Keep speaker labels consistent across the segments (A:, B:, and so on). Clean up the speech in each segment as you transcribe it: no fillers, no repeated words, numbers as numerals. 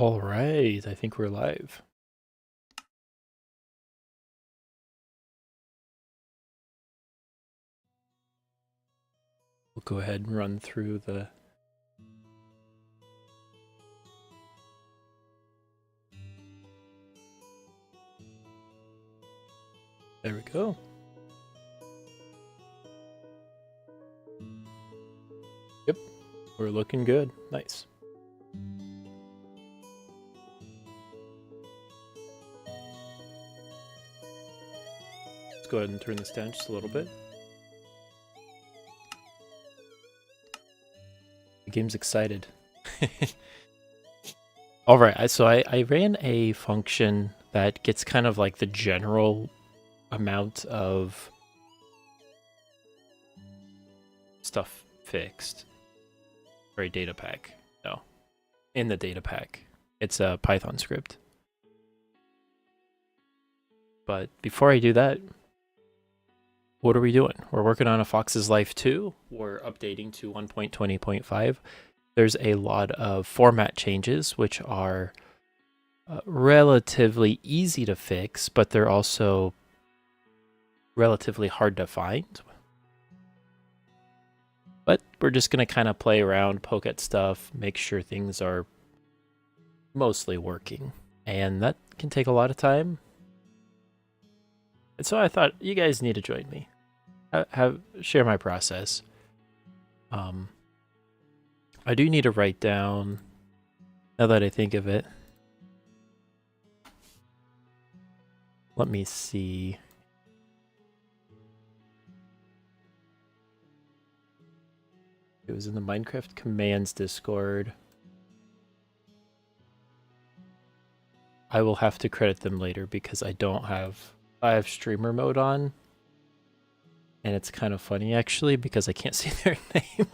A: All right, I think we're live. We'll go ahead and run through the There we go. Yep, we're looking good. Nice. Let's go ahead and turn this down just a little bit. The game's excited. All right, so I ran a function that gets kind of like the general amount of stuff fixed for a data pack. No, in the data pack. It's a Python script. But before I do that, what are we doing? We're working on a Fox's Life 2. We're updating to 1.20.5. There's a lot of format changes, which are relatively easy to fix, but they're also relatively hard to find. But we're just going to kind of play around, poke at stuff, make sure things are mostly working. And that can take a lot of time. And so I thought you guys need to join me. Share my process. I do need to write down, now that I think of it. Let me see. It was in the Minecraft commands Discord. I will have to credit them later because I have streamer mode on. And it's kind of funny actually because I can't see their name.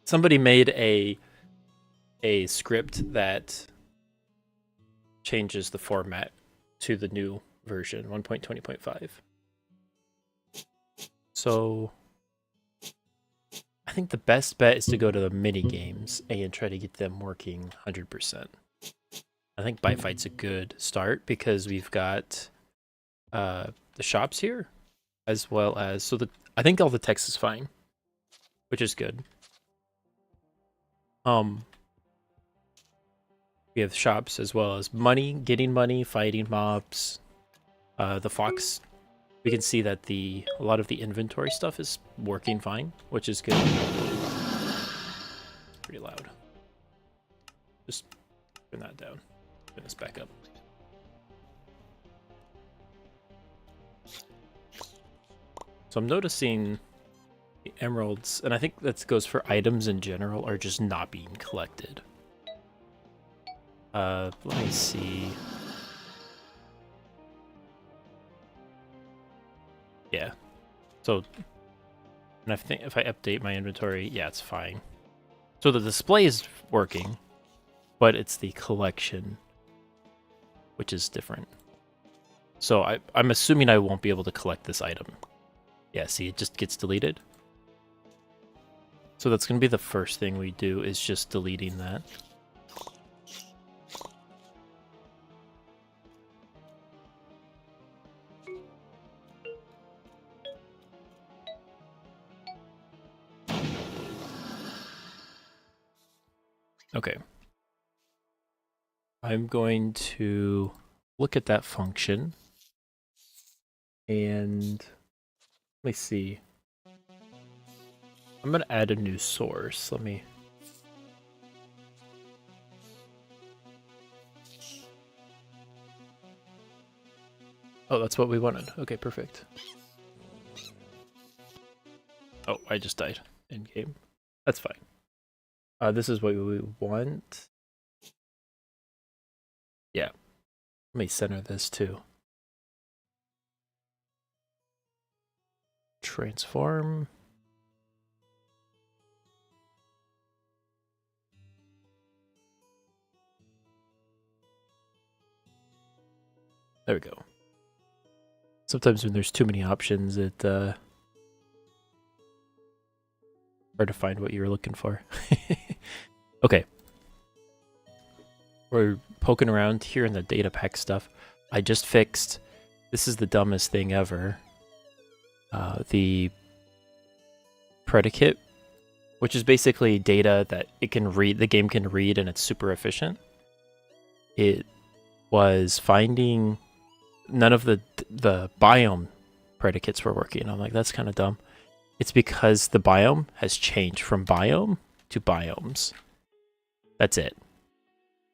A: Somebody made a script that changes the format to the new version, 1.20.5. So I think the best bet is to go to the mini games and try to get them working 100%. I think Bite Fight's a good start because we've got the shops here, as well as I think all the text is fine, which is good. We have shops as well as money, getting money, fighting mobs. The Fox, we can see that a lot of the inventory stuff is working fine, which is good. Pretty loud. Just turn that down. Turn this back up. So I'm noticing the emeralds, and I think that goes for items in general, are just not being collected. Let me see. Yeah. So, and I think if I update my inventory, yeah, it's fine. So the display is working, but it's the collection, which is different. So I'm assuming I won't be able to collect this item. Yeah, see, it just gets deleted. So that's going to be the first thing we do, is just deleting that. Okay. I'm going to look at that function. And let me see. I'm going to add a new source. Let me... Oh, that's what we wanted. Okay, perfect. Oh, I just died in game. That's fine. This is what we want. Yeah. Let me center this too. Transform. There we go. Sometimes when there's too many options, it hard to find what you're looking for. Okay. we're poking around here in the data pack stuff. I just fixed, this is the dumbest thing ever, the predicate, which is basically data that it can read, the game can read, and it's super efficient. It was finding none of the biome predicates were working. I'm like, that's kind of dumb. It's because the biome has changed from biome to biomes. That's it.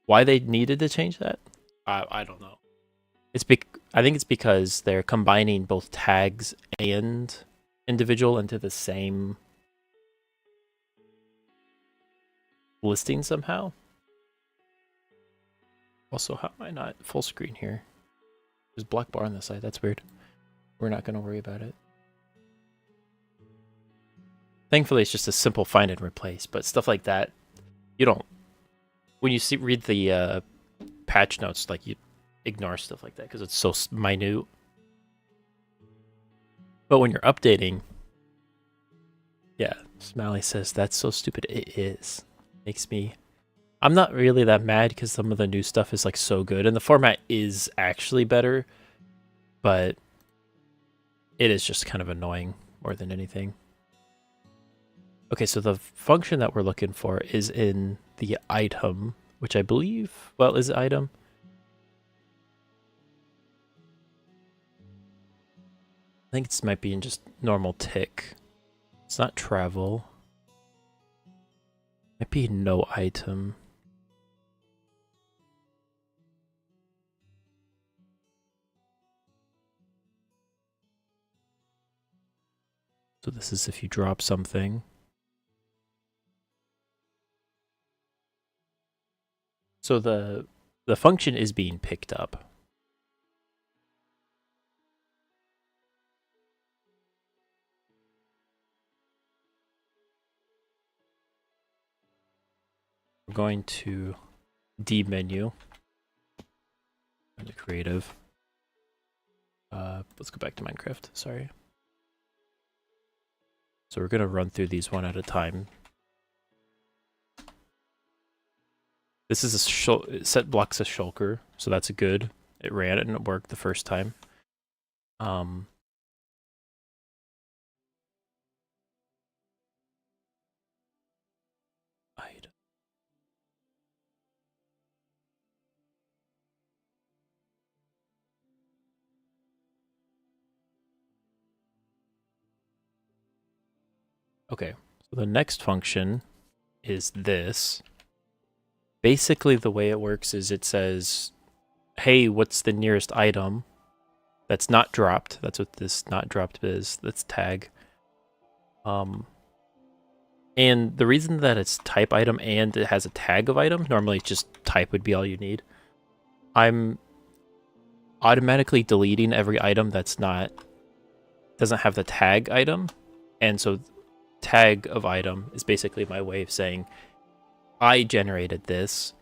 A: Why they needed to change that? I don't know. I think it's because they're combining both tags and individual into the same listing somehow. Also, how am I not full screen here? There's a black bar on this side. That's weird. We're not going to worry about it. Thankfully, it's just a simple find and replace, but stuff like that, you don't... When you read the patch notes, like, you ignore stuff like that because it's so minute. But when you're updating... Yeah, Smiley says, that's so stupid. It is. Makes me... I'm not really that mad because some of the new stuff is, like, so good, and the format is actually better, but it is just kind of annoying more than anything. Okay, so the function that we're looking for is in the item, which I believe, well, is it item? I think this might be in just normal tick. It's not travel. Might be no item. So this is if you drop something. So the function is being picked up. We're going to D menu into creative. Let's go back to Minecraft. Sorry. So we're going to run through these one at a time. This is a set blocks a shulker, so that's good. It ran it and it worked the first time. Item. Okay, so the next function is this. Basically, the way it works is it says, hey, what's the nearest item that's not dropped? That's what this not dropped is. That's tag. And the reason that it's type item and it has a tag of item, normally just type would be all you need. I'm automatically deleting every item that's doesn't have the tag item. And so tag of item is basically my way of saying I generated this.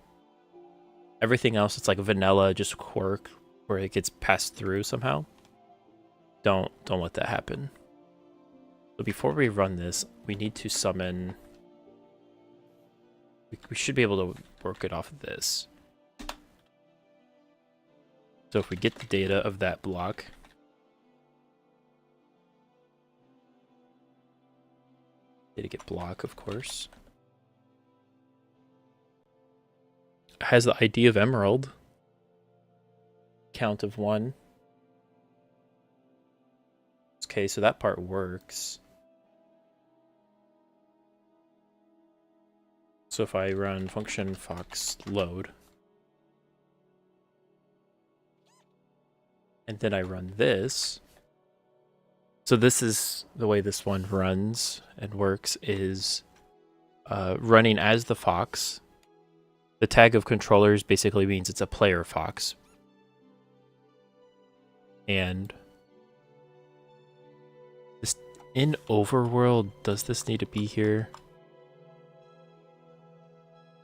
A: Everything else, it's like vanilla, just quirk, where it gets passed through somehow. Don't let that happen. So before we run this, we need to summon... We should be able to work it off of this. So if we get the data of that block... Data get block, of course. It has the ID of emerald. Count of 1. Okay, so that part works. So if I run function fox load, and then I run this, so this is the way this one runs and works, is running as the fox. The tag of controllers basically means it's a player fox. And this in overworld, does this need to be here?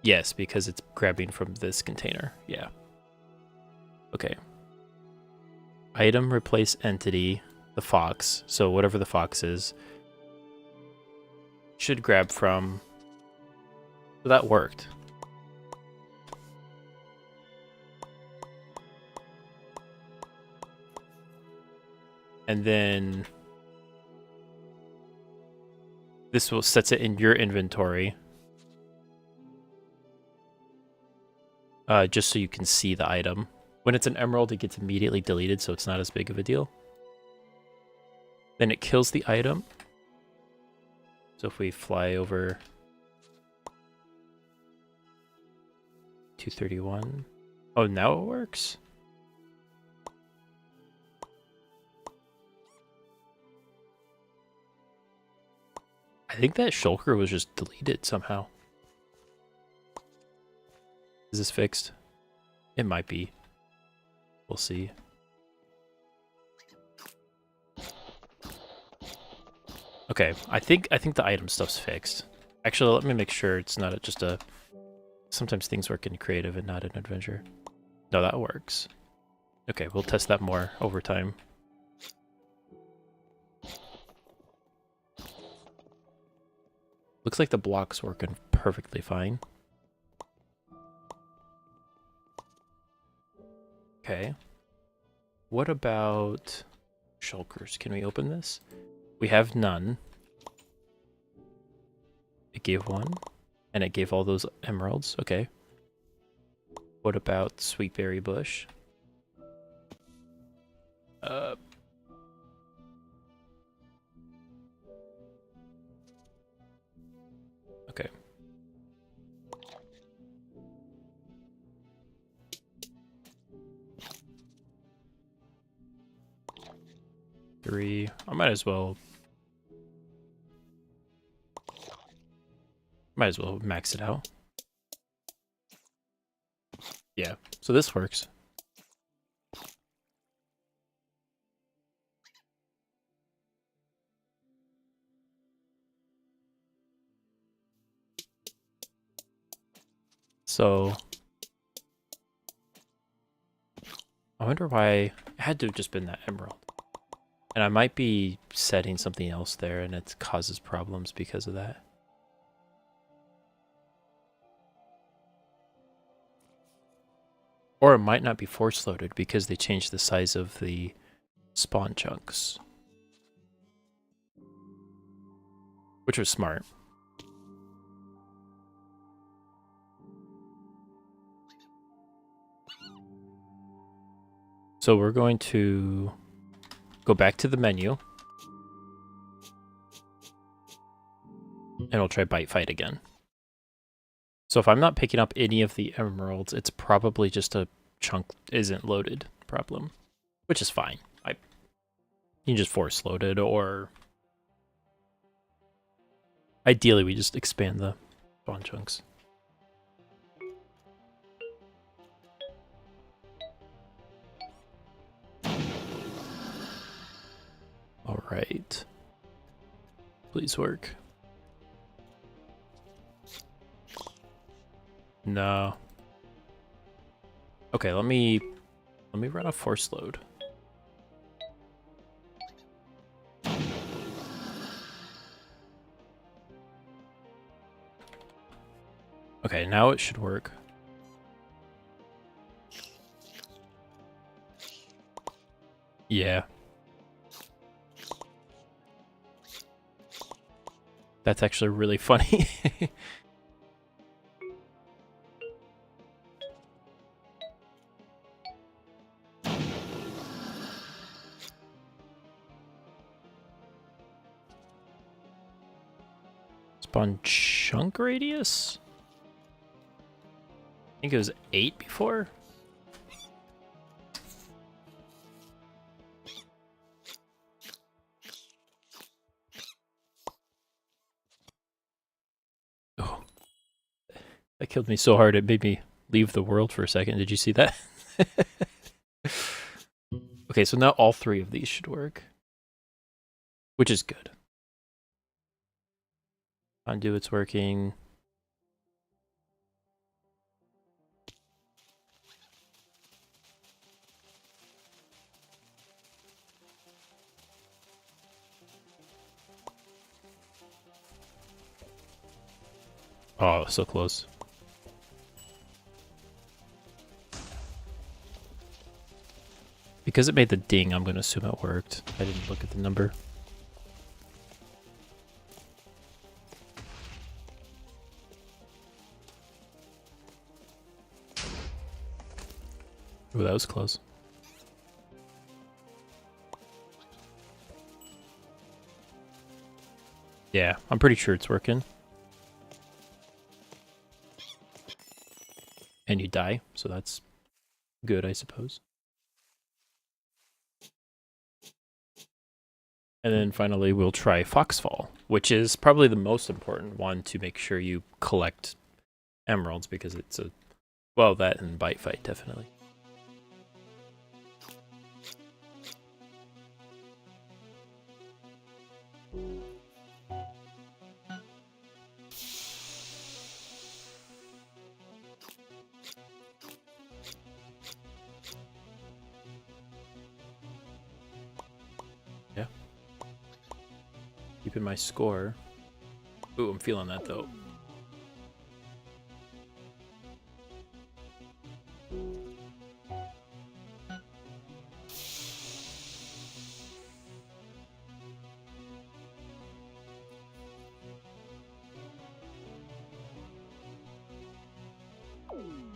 A: Yes, because it's grabbing from this container. Yeah. Okay. Item replace entity, the fox. So whatever the fox is, should grab from. So that worked. And then this will sets it in your inventory. Just so you can see the item. When it's an emerald, it gets immediately deleted, so it's not as big of a deal. Then it kills the item. So if we fly over 231. Oh, now it works? I think that shulker was just deleted somehow. Is this fixed? It might be. We'll see. Okay, I think the item stuff's fixed. Actually, let me make sure it's not just a... Sometimes things work in creative and not in adventure. No, that works. Okay, we'll test that more over time. Looks like the block's working perfectly fine. Okay. What about shulkers? Can we open this? We have none. It gave one, and it gave all those emeralds. Okay. What about sweetberry bush? Okay. Three. I might as well max it out. Yeah, so this works. So I wonder why it had to have just been that emerald. And I might be setting something else there and it causes problems because of that. Or it might not be force loaded because they changed the size of the spawn chunks. Which was smart. So we're going to go back to the menu. And we'll try bite fight again. So if I'm not picking up any of the emeralds, it's probably just a chunk isn't loaded problem, which is fine. You can just force load it, or ideally we just expand the spawn chunks. All right. Please work. No. Okay, let me run a force load. Okay, now it should work. Yeah. That's actually really funny. Spawn chunk radius? I think it was 8 before. Oh, that killed me so hard it made me leave the world for a second. Did you see that? Okay, so now all 3 of these should work, which is good. Undo, it's working. Oh, so close. Because it made the ding, I'm going to assume it worked. I didn't look at the number. Oh, that was close. Yeah, I'm pretty sure it's working. And you die, so that's good, I suppose. And then finally, we'll try Foxfall, which is probably the most important one to make sure you collect emeralds, because it's a, well, that and bite fight, definitely. Yeah. Keeping my score. Ooh, I'm feeling that though.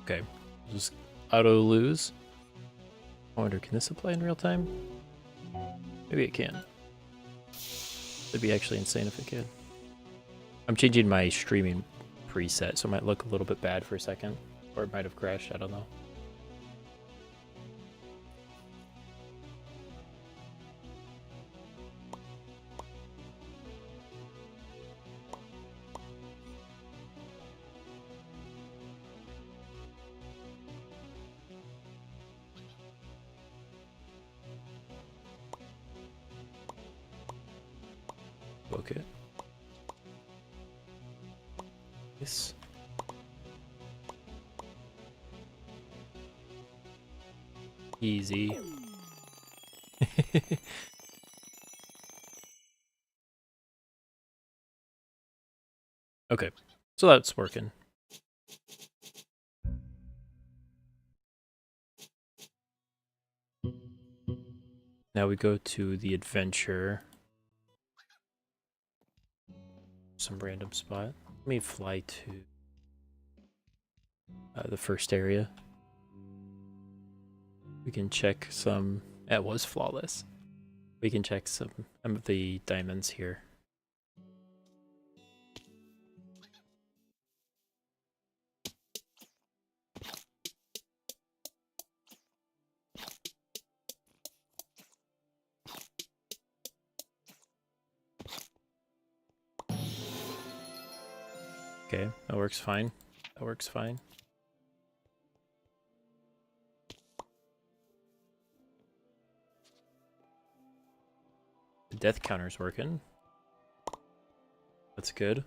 A: Okay, just auto lose. I wonder, can this apply in real time? Maybe it can. It'd be actually insane if it could. I'm changing my streaming preset, so it might look a little bit bad for a second. Or it might have crashed, I don't know. Okay. Yes. Easy. Okay, so that's working. Now we go to the adventure. Some random spot. Let me fly to the first area. We can check some. It was flawless. We can check some of the diamonds here. Okay, that works fine. That works fine. The death counter's working. That's good.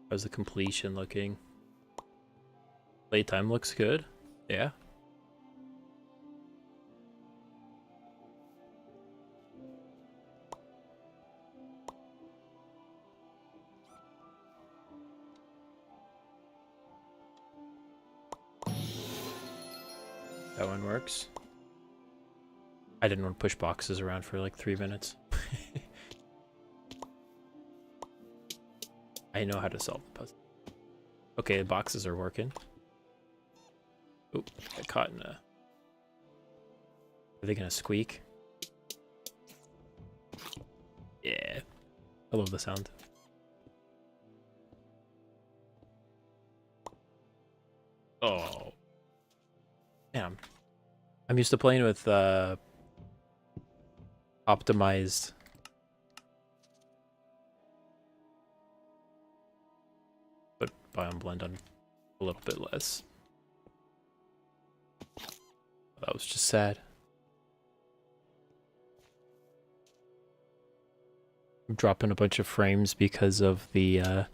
A: How's the completion looking? Playtime looks good. Yeah. That one works. I didn't want to push boxes around for like 3 minutes. I know how to solve the puzzle. Okay, the boxes are working. Oop, got caught in a... Are they gonna squeak? Yeah. I love the sound. Oh. Damn. I'm used to playing with optimized. But biome blend on a little bit less. That was just sad. I'm dropping a bunch of frames because of the I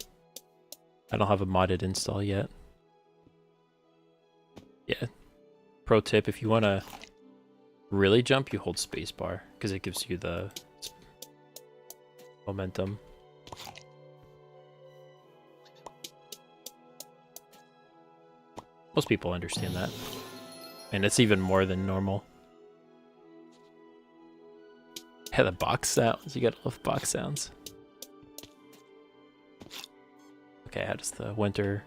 A: don't have a modded install yet. Yeah. Pro tip, if you want to really jump, you hold spacebar because it gives you the momentum. Most people understand that. And it's even more than normal. Yeah, the box sounds. You gotta love box sounds. Okay, how does the winter...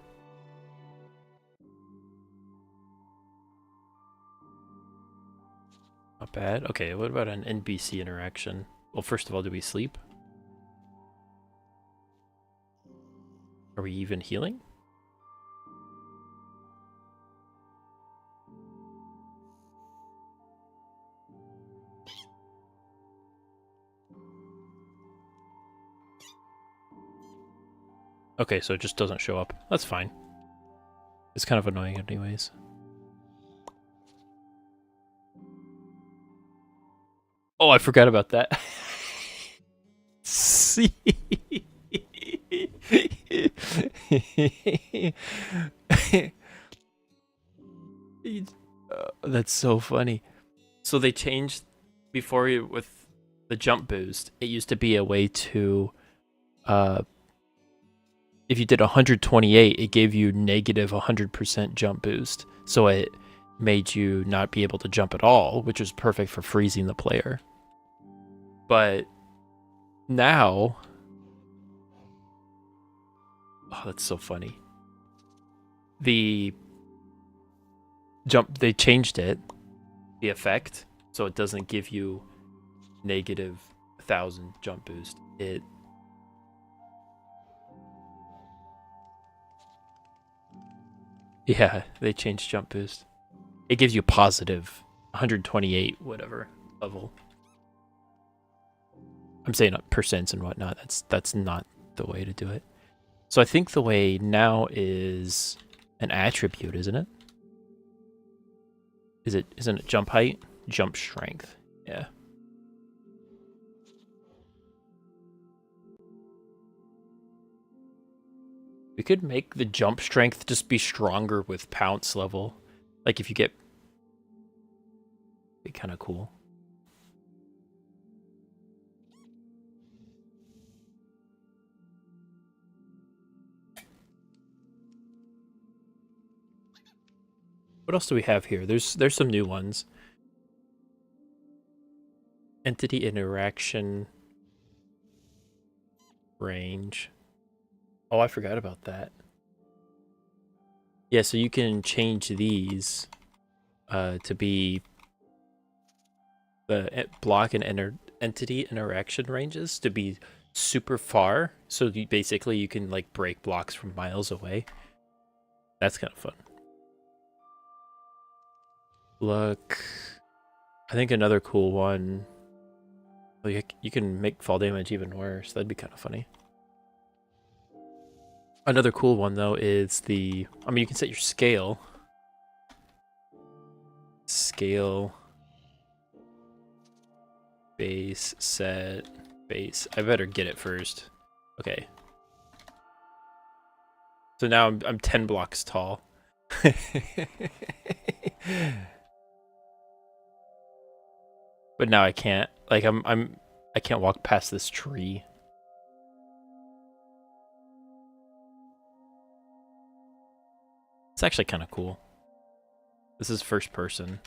A: Not bad. Okay, what about an NPC interaction? Well, first of all, do we sleep? Are we even healing? Okay, so it just doesn't show up. That's fine. It's kind of annoying anyways. Oh, I forgot about that. See? That's so funny. So they changed before with the jump boost. It used to be a way to, if you did 128, it gave you negative 100% jump boost. So it made you not be able to jump at all, which was perfect for freezing the player. But now, oh, that's so funny. The jump, they changed it, the effect, so it doesn't give you negative 1,000 jump boost. Yeah, they changed jump boost. It gives you positive 128 whatever level. I'm saying percents and whatnot. That's not the way to do it. So I think the way now is an attribute, isn't it? Isn't it jump height? Jump strength. Yeah. We could make the jump strength just be stronger with pounce level. Like if you get... Be kind of cool. What else do we have here? There's some new ones. Entity interaction range. Oh, I forgot about that. Yeah, so you can change these to be the block and entity interaction ranges to be super far. So basically you can like break blocks from miles away. That's kind of fun. Look, I think another cool one. Well, you can make fall damage even worse. That'd be kind of funny. Another cool one though is the, I mean, you can set your scale. Scale. Base, set, base. I better get it first. Okay. So now I'm 10 blocks tall. But now I can't. Like I can't walk past this tree. It's actually kind of cool. This is first person.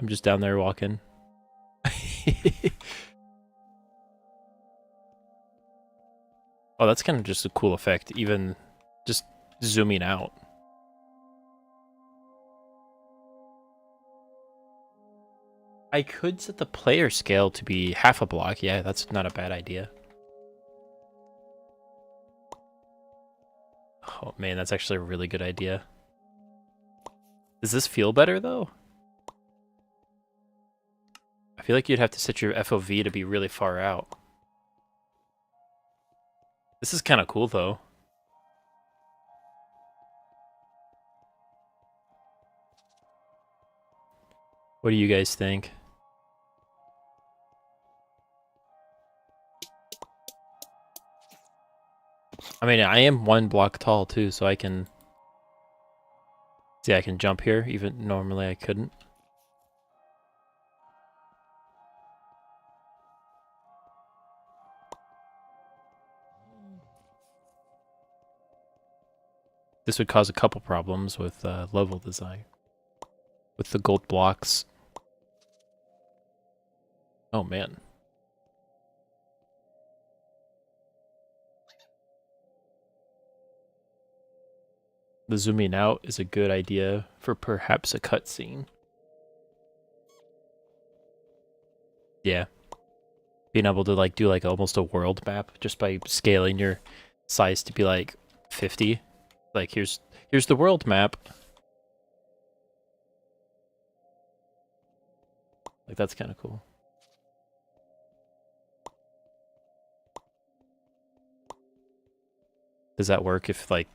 A: I'm just down there walking. Oh, that's kind of just a cool effect, even just zooming out. I could set the player scale to be half a block. Yeah, that's not a bad idea. Oh man, that's actually a really good idea. Does this feel better though? I feel like you'd have to set your FOV to be really far out. This is kind of cool though. What do you guys think? I mean, I am 1 block tall too, so I can... See, I can jump here, even normally I couldn't. This would cause a couple problems with level design. With the gold blocks. Oh man. The zooming out is a good idea for perhaps a cutscene. Yeah. Being able to like do like almost a world map just by scaling your size to be like 50. Like here's the world map. Like that's kind of cool. Does that work if like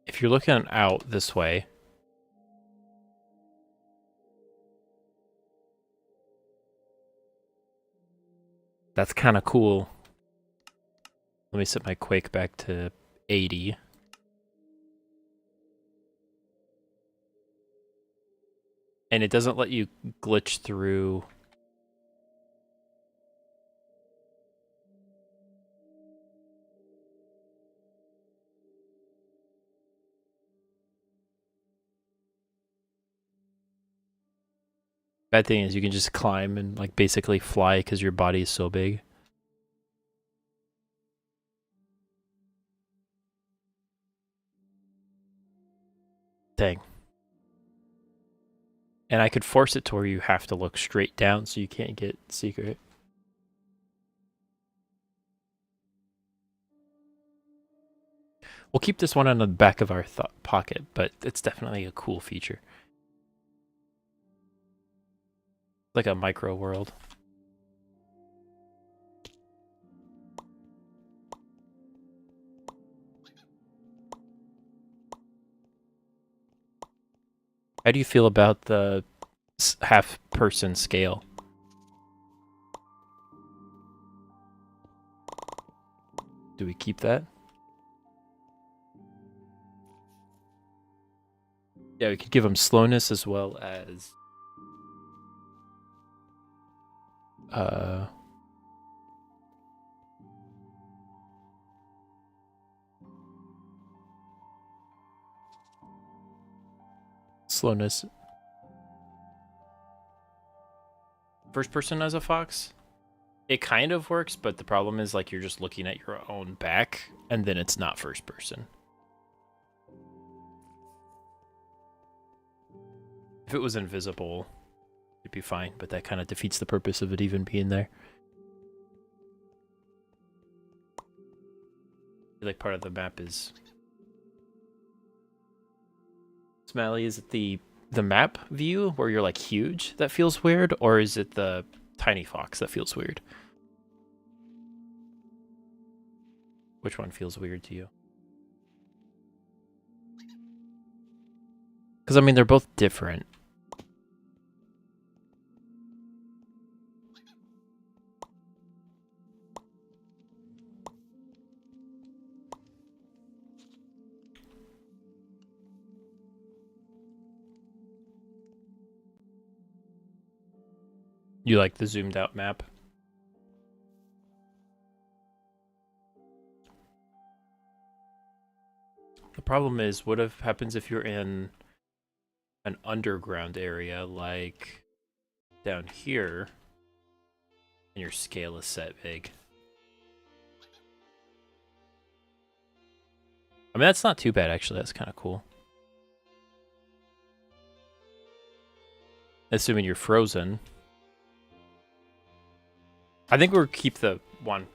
A: if you're looking out this way, that's kind of cool. Let me set my Quake back to 80. And it doesn't let you glitch through. Bad thing is you can just climb and like basically fly because your body is so big. Dang. And I could force it to where you have to look straight down so you can't get secret. We'll keep this one on the back of our pocket, but it's definitely a cool feature. Like a micro world. How do you feel about the half-person scale? Do we keep that? Yeah, we could give them slowness as well as slowness. First person as a fox? It kind of works, but the problem is like you're just looking at your own back and then it's not first person. If it was invisible, it'd be fine, but that kind of defeats the purpose of it even being there. I feel like part of the map is Smiley, is it the map view where you're like huge that feels weird, or is it the tiny fox that feels weird? Which one feels weird to you? Because I mean, they're both different. You like the zoomed out map? The problem is, what if happens if you're in an underground area like down here and your scale is set big? I mean, that's not too bad, actually. That's kind of cool. Assuming you're frozen. I think we'll keep the one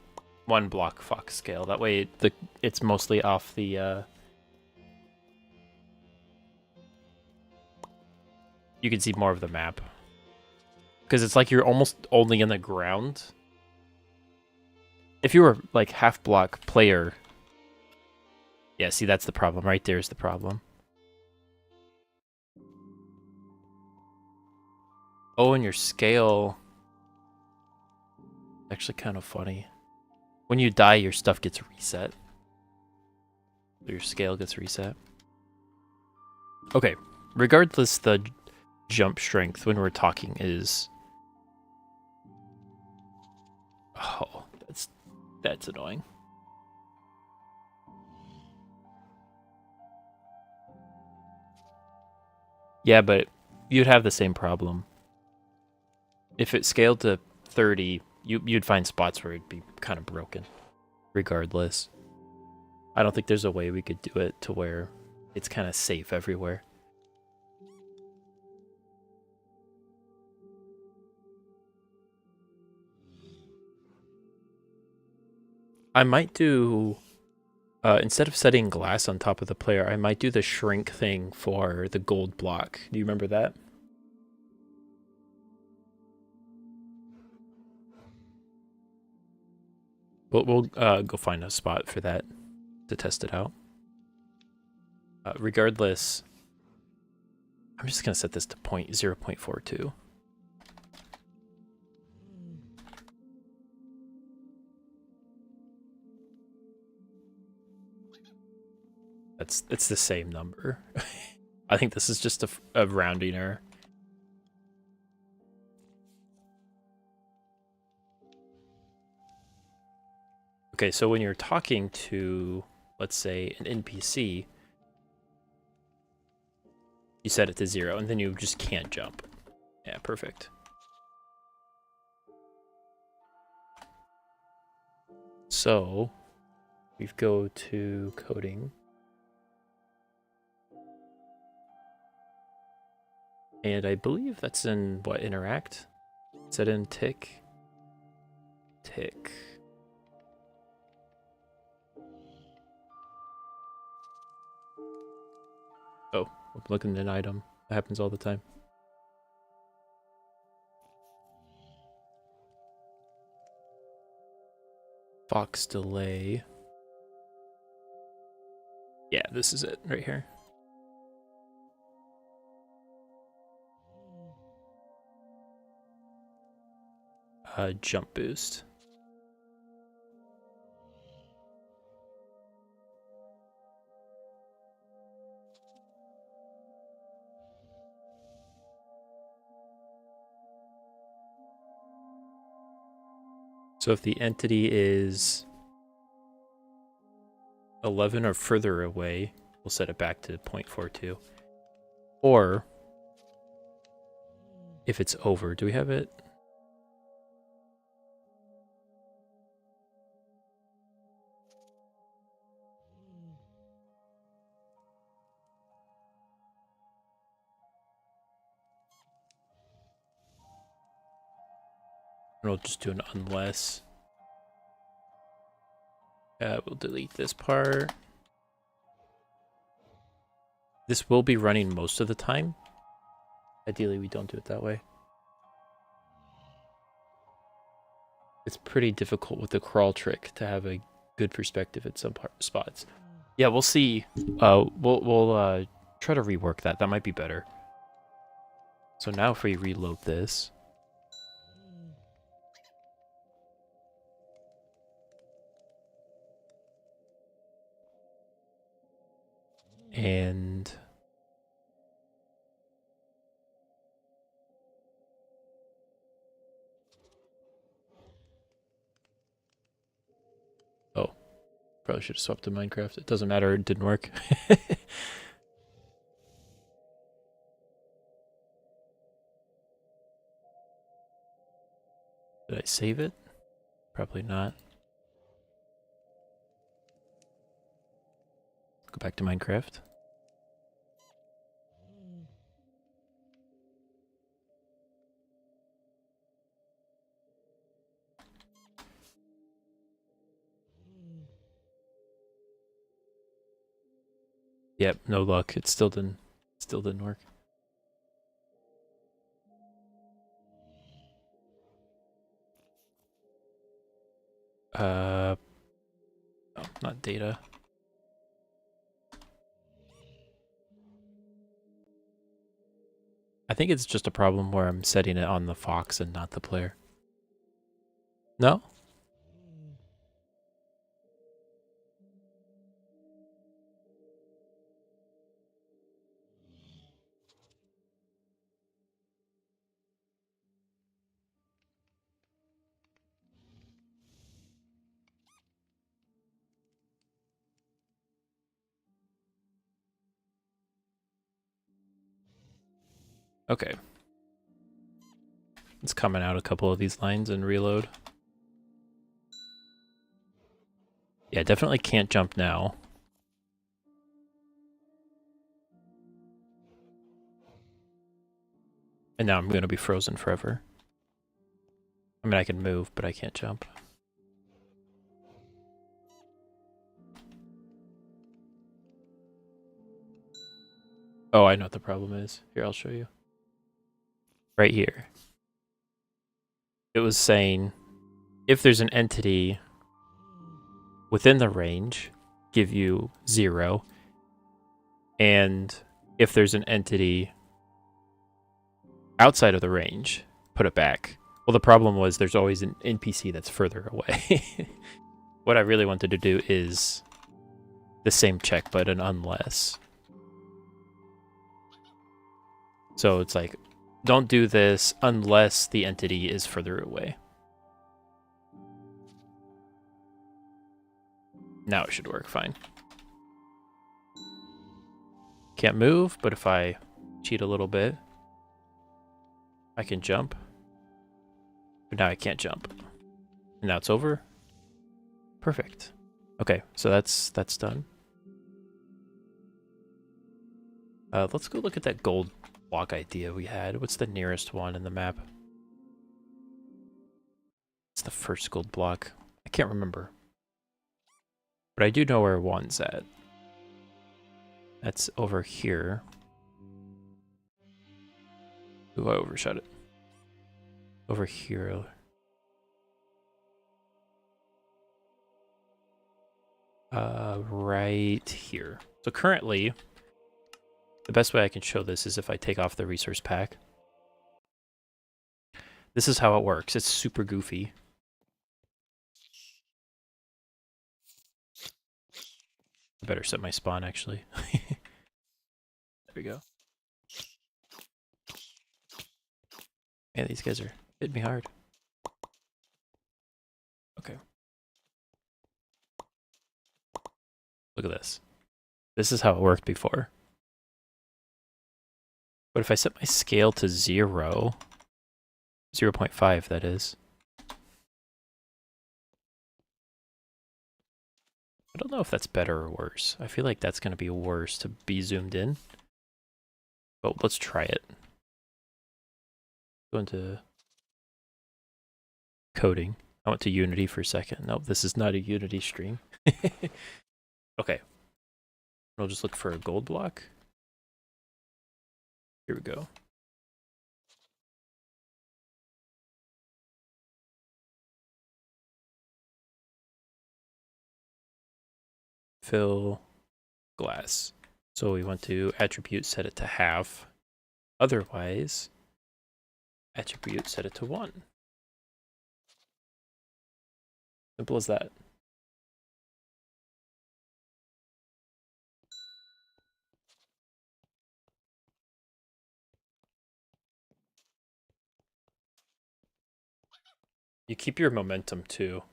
A: block fox scale. That way it's mostly off the you can see more of the map. Because it's like you're almost only in the ground. If you were like half block player. Yeah, see, that's the problem. Right there's the problem. Oh, and your scale. Actually kind of funny. When you die, your stuff gets reset. Your scale gets reset. Okay, regardless, the jump strength when we're talking is... Oh, that's annoying. Yeah, but you'd have the same problem. If it scaled to 30, you'd find spots where it'd be kind of broken, regardless. I don't think there's a way we could do it to where it's kind of safe everywhere. I might do, instead of setting glass on top of the player, I might do the shrink thing for the gold block. Do you remember that? We'll go find a spot for that to test it out. Regardless, I'm just going to set this to 0.42. It's the same number. I think this is just a rounding error. Okay, so when you're talking to, let's say, an NPC, you set it to 0, and then you just can't jump. Yeah, perfect. So, we go to coding. And I believe that's in, what, interact? Is that in tick? Tick. Oh, I'm looking at an item. That happens all the time. Fox delay. Yeah, this is it right here. Jump boost. So if the entity is 11 or further away, we'll set it back to 0.42. Or if it's over, do we have it? And we'll just do an unless. We'll delete this part. This will be running most of the time. Ideally, we don't do it that way. It's pretty difficult with the crawl trick to have a good perspective at some spots. Yeah, we'll see. We'll try to rework that. That might be better. So now if we reload this. And oh, probably should have swapped to Minecraft. It doesn't matter, it didn't work. Did I save it? Probably not. Go back to Minecraft. Yep, no luck. It still didn't work. Oh, not data. I think it's just a problem where I'm setting it on the fox and not the player. No? Okay. It's coming out a couple of these lines and reload. Yeah, definitely can't jump now. And now I'm going to be frozen forever. I mean, I can move, but I can't jump. Oh, I know what the problem is. Here, I'll show you. Right here. It was saying, if there's an entity within the range, give you 0. And if there's an entity outside of the range, put it back. Well, the problem was there's always an NPC that's further away. What I really wanted to do is the same check, but an unless. So it's like, don't do this unless the entity is further away. Now it should work fine. Can't move, but if I cheat a little bit, I can jump. But now I can't jump. And now it's over. Perfect. Okay, so that's done. Let's go look at that gold block idea we had. What's the nearest one in the map? It's the first gold block. I can't remember. But I do know where one's at. That's over here. Ooh, I overshot it. Over here. Right here. So currently, the best way I can show this is if I take off the resource pack. This is how it works. It's super goofy. I better set my spawn, actually. There we go. Yeah, these guys are hitting me hard. Okay. Look at this. This is how it worked before. But if I set my scale to 0, 0.5 that is. I don't know if that's better or worse. I feel like that's going to be worse to be zoomed in. But let's try it. Go into coding. I went to Unity for a second. Nope, this is not a Unity stream. Okay. We'll just look for a gold block. Here we go. Fill glass. So we want to attribute set it to half. Otherwise, attribute set it to 1. Simple as that. You keep your momentum too.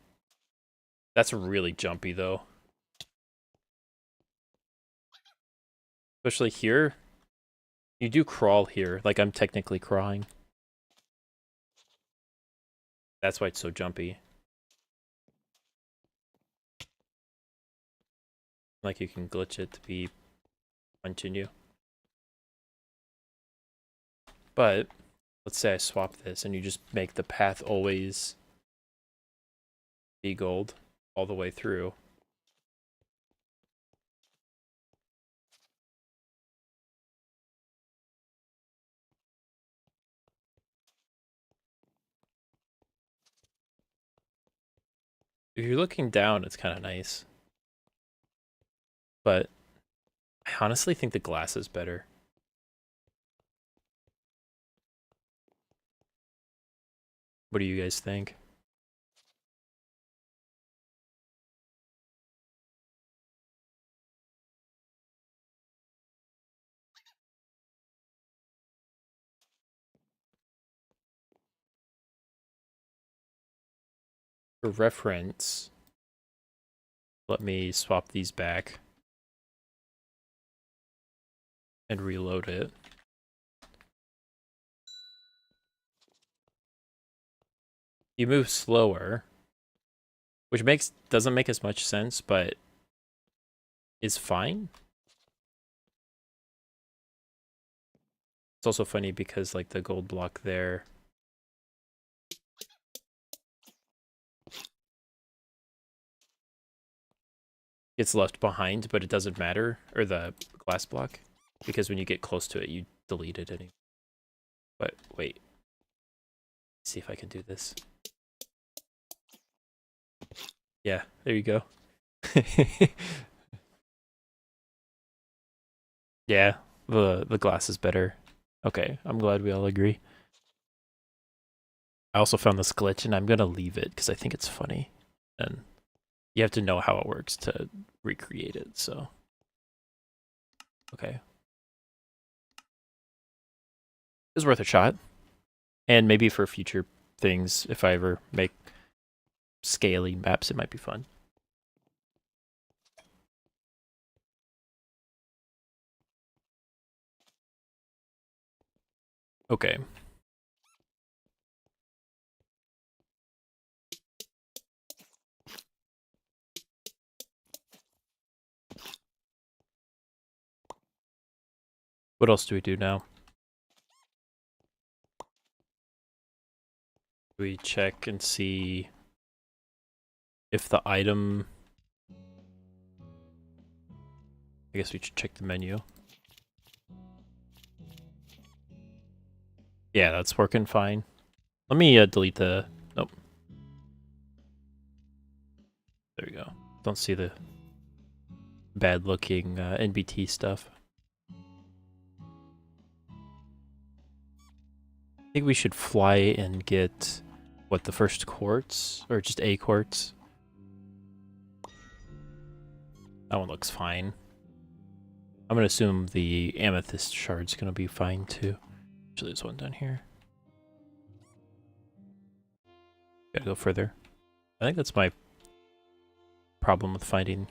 A: That's really jumpy though. Especially here. You do crawl here, like I'm technically crawling. That's why it's so jumpy. Like you can glitch it to be punching you. But let's say I swap this and you just make the path always be gold all the way through. If you're looking down, it's kind of nice. But I honestly think the glass is better. What do you guys think? For reference, let me swap these back and reload it. You move slower, which doesn't make as much sense, but is fine. It's also funny because like the gold block there gets left behind, but it doesn't matter, or the glass block, because when you get close to it, you delete it anyway. But wait, let's see if I can do this. Yeah, there you go. Yeah, the glass is better. Okay, I'm glad we all agree. I also found this glitch, and I'm gonna leave it because I think it's funny, and you have to know how it works to recreate it. So, okay, it's worth a shot, and maybe for future things, if I ever make scaly maps, it might be fun. Okay. What else do we do now? We check and see if the item... I guess we should check the menu. Yeah, that's working fine. Let me delete the... Nope. There we go. Don't see the bad-looking NBT stuff. I think we should fly and get, what, the first quartz? Or just a quartz? That one looks fine. I'm gonna assume the amethyst shard's gonna be fine too. Actually, there's one down here. Gotta go further. I think that's my problem with finding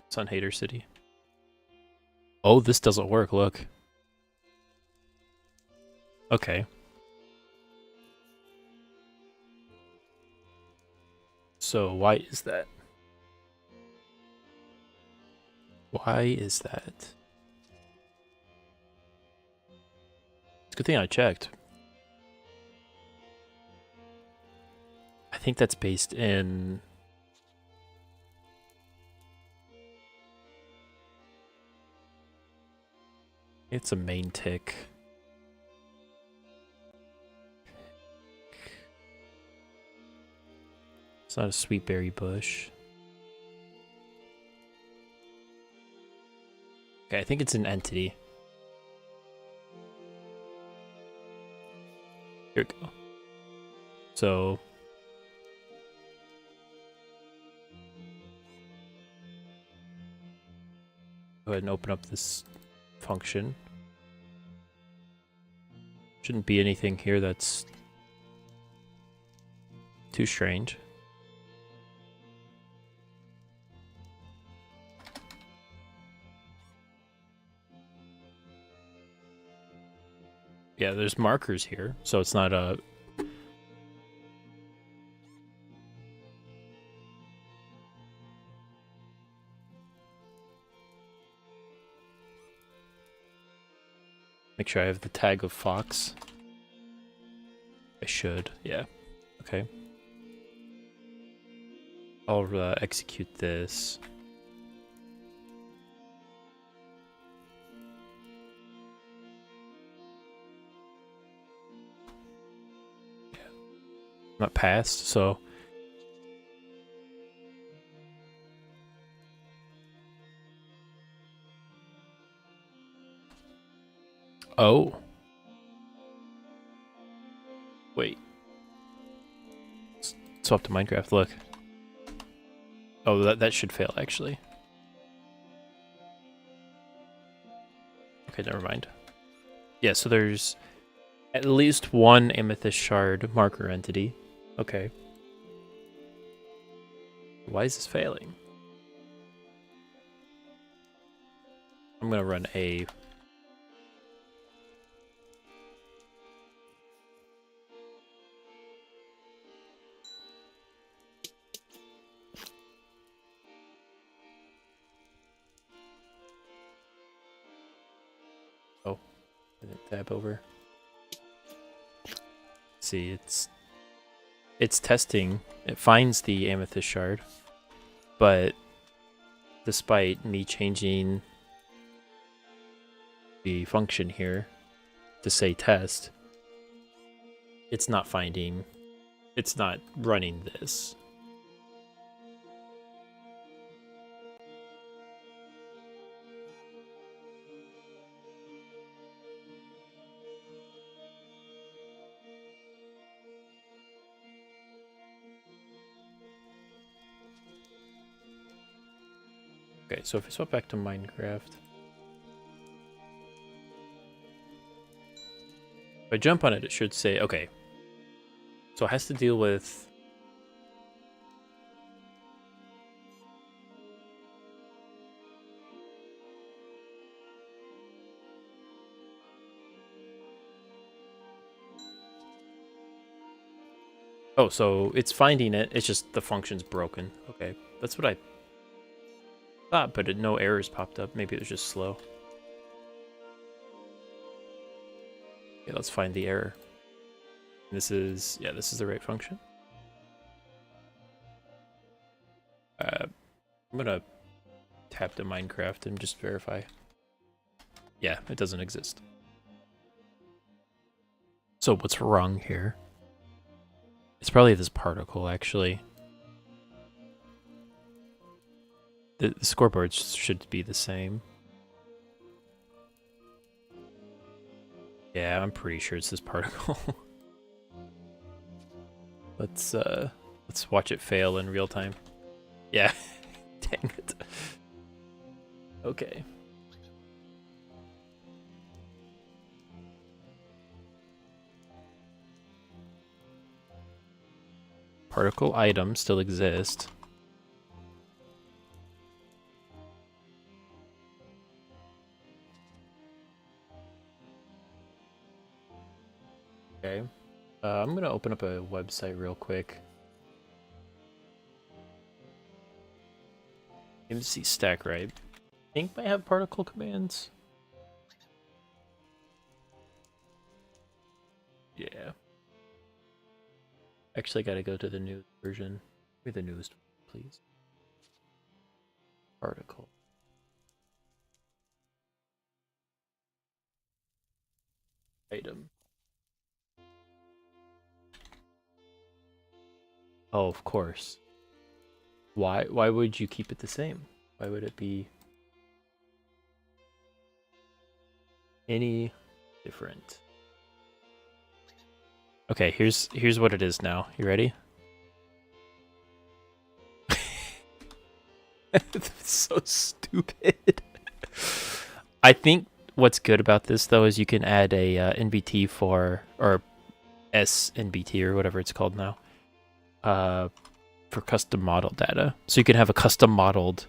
A: Sun Hater City. Oh, this doesn't work, look. Okay. So why is that? Why is that? It's a good thing I checked. I think that's based in... It's a main tick. It's not a sweet berry bush. Okay, I think it's an entity. Here we go. So... Go ahead and open up this function. Shouldn't be anything here that's too strange. Yeah, there's markers here, so it's not a... Make sure I have the tag of fox. I should, yeah. Okay. I'll execute this. Yeah. Not passed, so... Oh. Wait. Swap to Minecraft, look. Oh, that should fail, actually. Okay, never mind. Yeah, so there's at least one amethyst shard marker entity. Okay. Why is this failing? I'm gonna run a... tab over. See, it's testing. It finds the amethyst shard, but despite me changing the function here to say test, it's not finding, it's not running this. Okay, so if we swap back to Minecraft, if I jump on it, it should say, okay. So it has to deal with... Oh, so it's finding it, it's just the function's broken. Okay, that's what I thought, but no errors popped up. Maybe it was just slow. Okay, let's find the error. This is, yeah, this is the right function. I'm gonna tap to Minecraft and just verify. Yeah, it doesn't exist. So what's wrong here? It's probably this particle, actually. The scoreboards should be the same. Yeah, I'm pretty sure it's this particle. Let's watch it fail in real time. Yeah. Dang it. Okay. Particle items still exist. Okay. I'm gonna open up a website real quick. MC Stack, right? I think might have particle commands. Yeah. Actually, gotta go to the new version. Give me the newest one, please. Particle. Item. Oh, of course. Why would you keep it the same? Why would it be any different? Okay, here's what it is now. You ready? It's so stupid. I think what's good about this though is you can add a NBT for, or SNBT or whatever it's called now, for custom model data. So you can have a custom modeled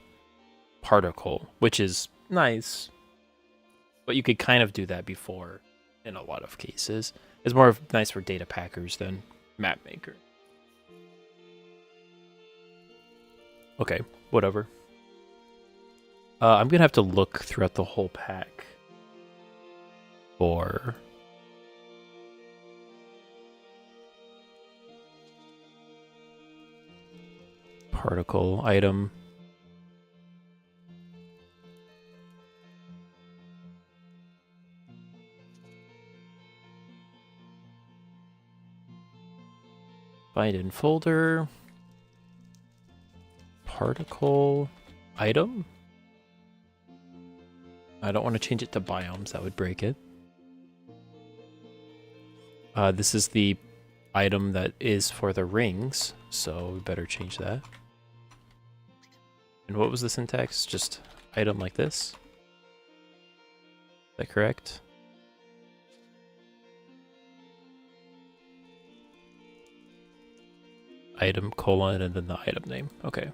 A: particle, which is nice, but you could kind of do that before in a lot of cases. It's more nice for data packers than map maker. Okay, whatever. I'm gonna have to look throughout the whole pack for particle item. Find in folder. Particle item. I don't want to change it to biomes, that would break it. This is the item that is for the rings, so we better change that. And what was the syntax? Just item like this? Is that correct? Item colon and then the item name. Okay.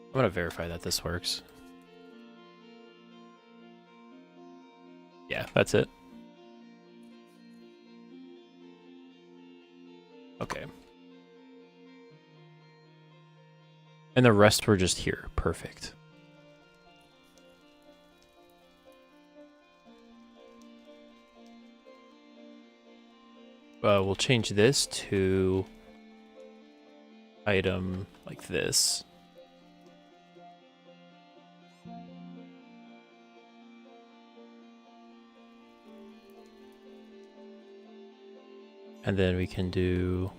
A: I'm gonna verify that this works. Yeah, that's it. Okay. And the rest were just here. Perfect. We'll change this to item like this. And then we can do,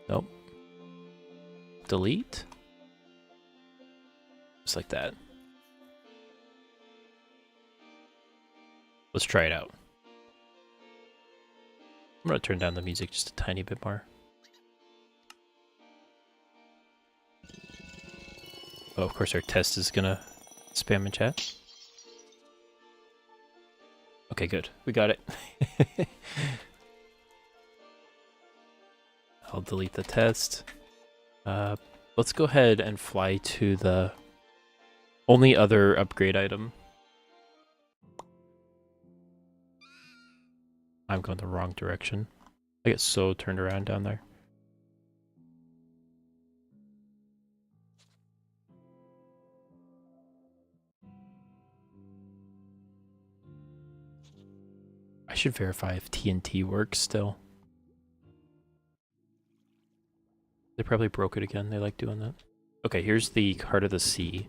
A: nope, delete, just like that. Let's try it out. I'm gonna turn down the music just a tiny bit more. Oh, of course our test is gonna spam in chat. Okay, good. We got it. I'll delete the test. Let's go ahead and fly to the only other upgrade item. I'm going the wrong direction. I get so turned around down there. I should verify if TNT works still. They probably broke it again. They like doing that. Okay, here's the Heart of the Sea.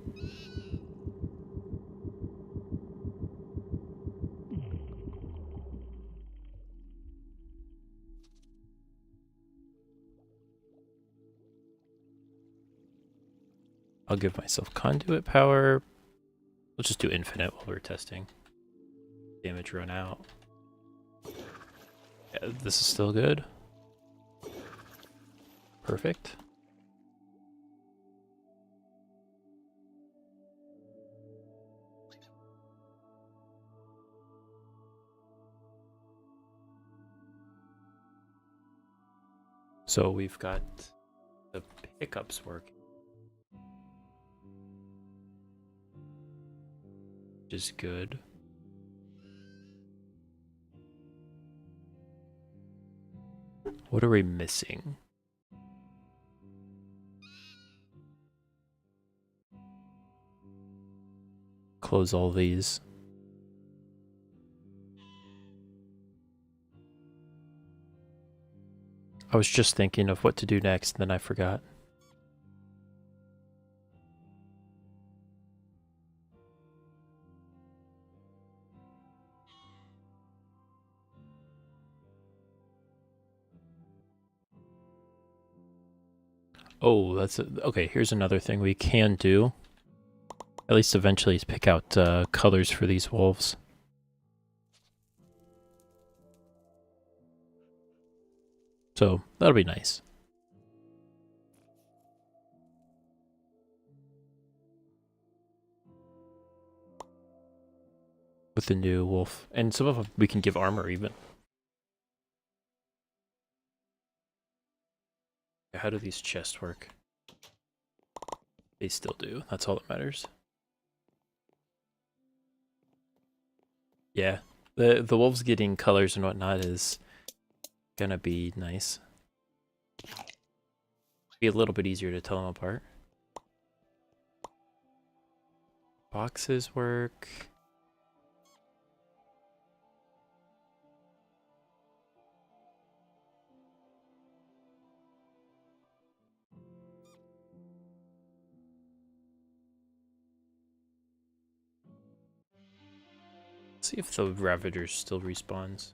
A: I'll give myself conduit power. Let's just do infinite while we're testing. Damage run out. Yeah, this is still good. Perfect. So we've got the pickups working, which is good. What are we missing? Close all these. I was just thinking of what to do next, and then I forgot. Oh, that's okay. Here's another thing we can do. At least eventually, is pick out colors for these wolves. So that'll be nice. With the new wolf, and some of them we can give armor even. How do these chests work? They still do. That's all that matters. Yeah, the wolves getting colors and whatnot is gonna be nice. Be a little bit easier to tell them apart. Boxes work. Let's see if the Ravager still respawns.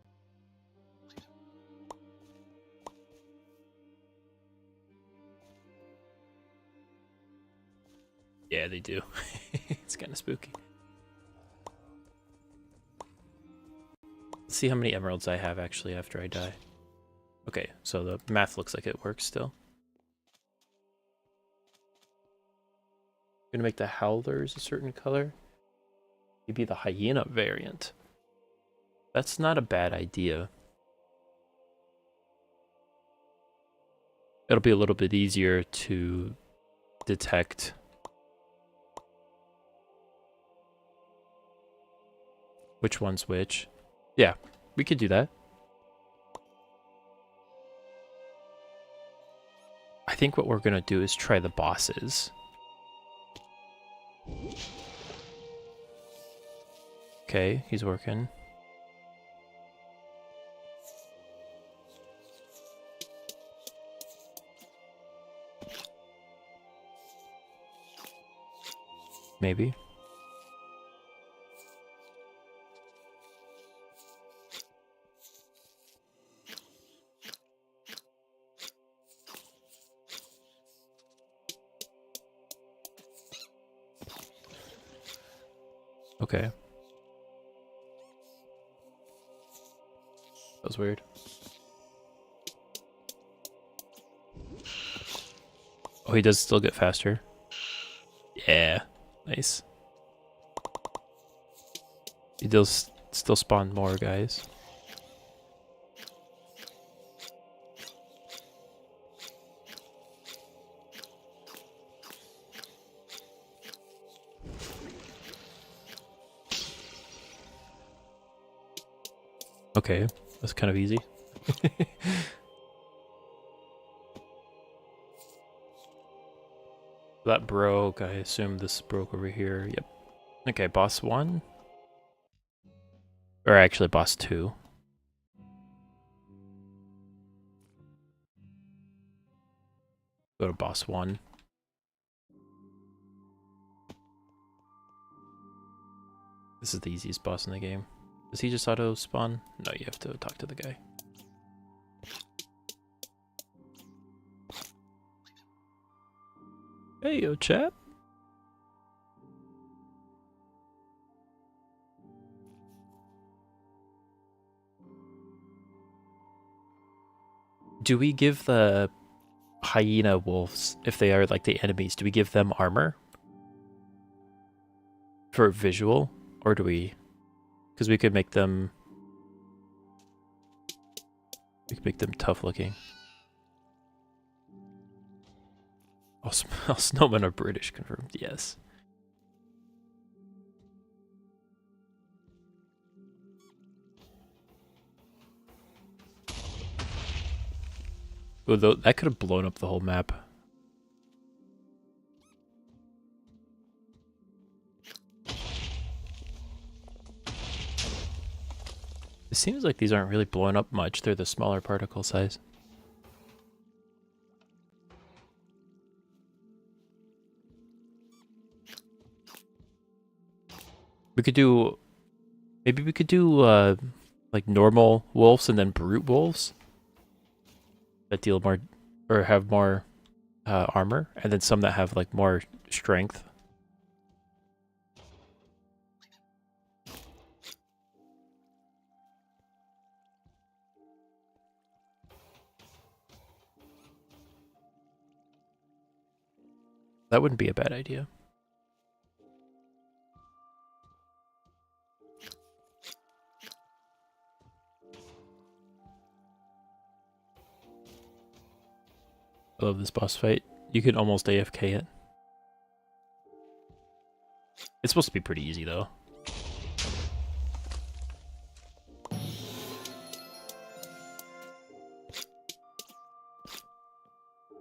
A: Yeah, they do. It's kind of spooky. Let's see how many emeralds I have actually after I die. Okay, so the math looks like it works still. I'm gonna make the howlers a certain color. Maybe the hyena variant. That's not a bad idea. It'll be a little bit easier to detect which one's which. Yeah, we could do that. I think what we're gonna do is try the bosses. Okay, he's working. maybe. Okay. That was weird. Oh, he does still get faster. Yeah. Nice. He does still spawn more guys. Okay, that's kind of easy. That broke. I assume this broke over here. Yep. Okay, boss 1. Or actually boss 2. Go to boss 1. This is the easiest boss in the game. Does he just auto spawn? No, you have to talk to the guy. Hey, yo, chap. Do we give the hyena wolves, if they are like the enemies, do we give them armor? For visual? Or do we... Because we could make them... We could make them tough looking. All snowmen are British, confirmed. Yes. Well, that could have blown up the whole map. It seems like these aren't really blowing up much. They're the smaller particle size. We could do... Maybe we could do, like, normal wolves and then brute wolves. That deal more... Or have more armor. And then some that have, like, more strength. That wouldn't be a bad idea. I love this boss fight. You can almost AFK it. It's supposed to be pretty easy, though.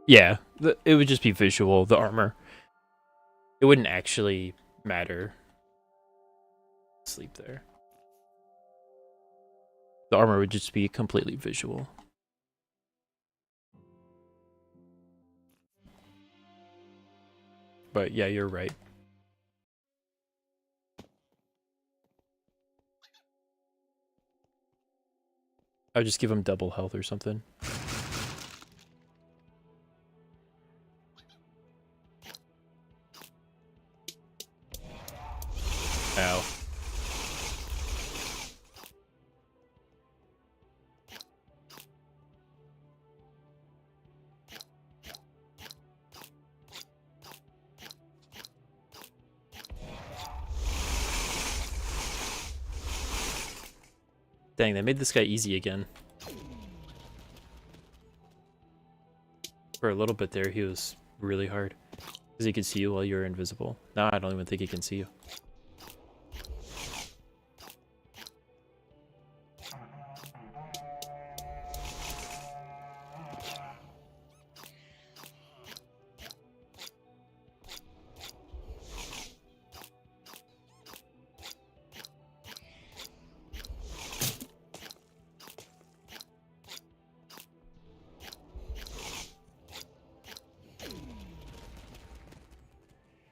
A: Yeah, it would just be visual, the armor. It wouldn't actually matter. Sleep there. The armor would just be completely visual. But yeah, you're right. I would just give him double health or something. Ow. Dang, they made this guy easy again. For a little bit there, he was really hard. Because he could see you while you were invisible. Now I don't even think he can see you.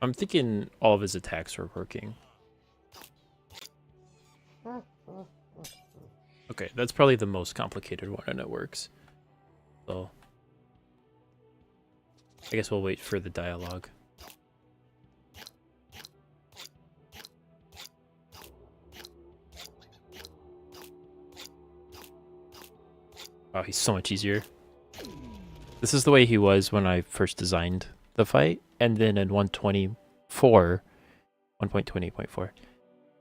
A: I'm thinking all of his attacks are working. Okay, that's probably the most complicated one, and it works. So I guess we'll wait for the dialogue. Oh, he's so much easier. This is the way he was when I first designed the fight, and then in 1.20.4,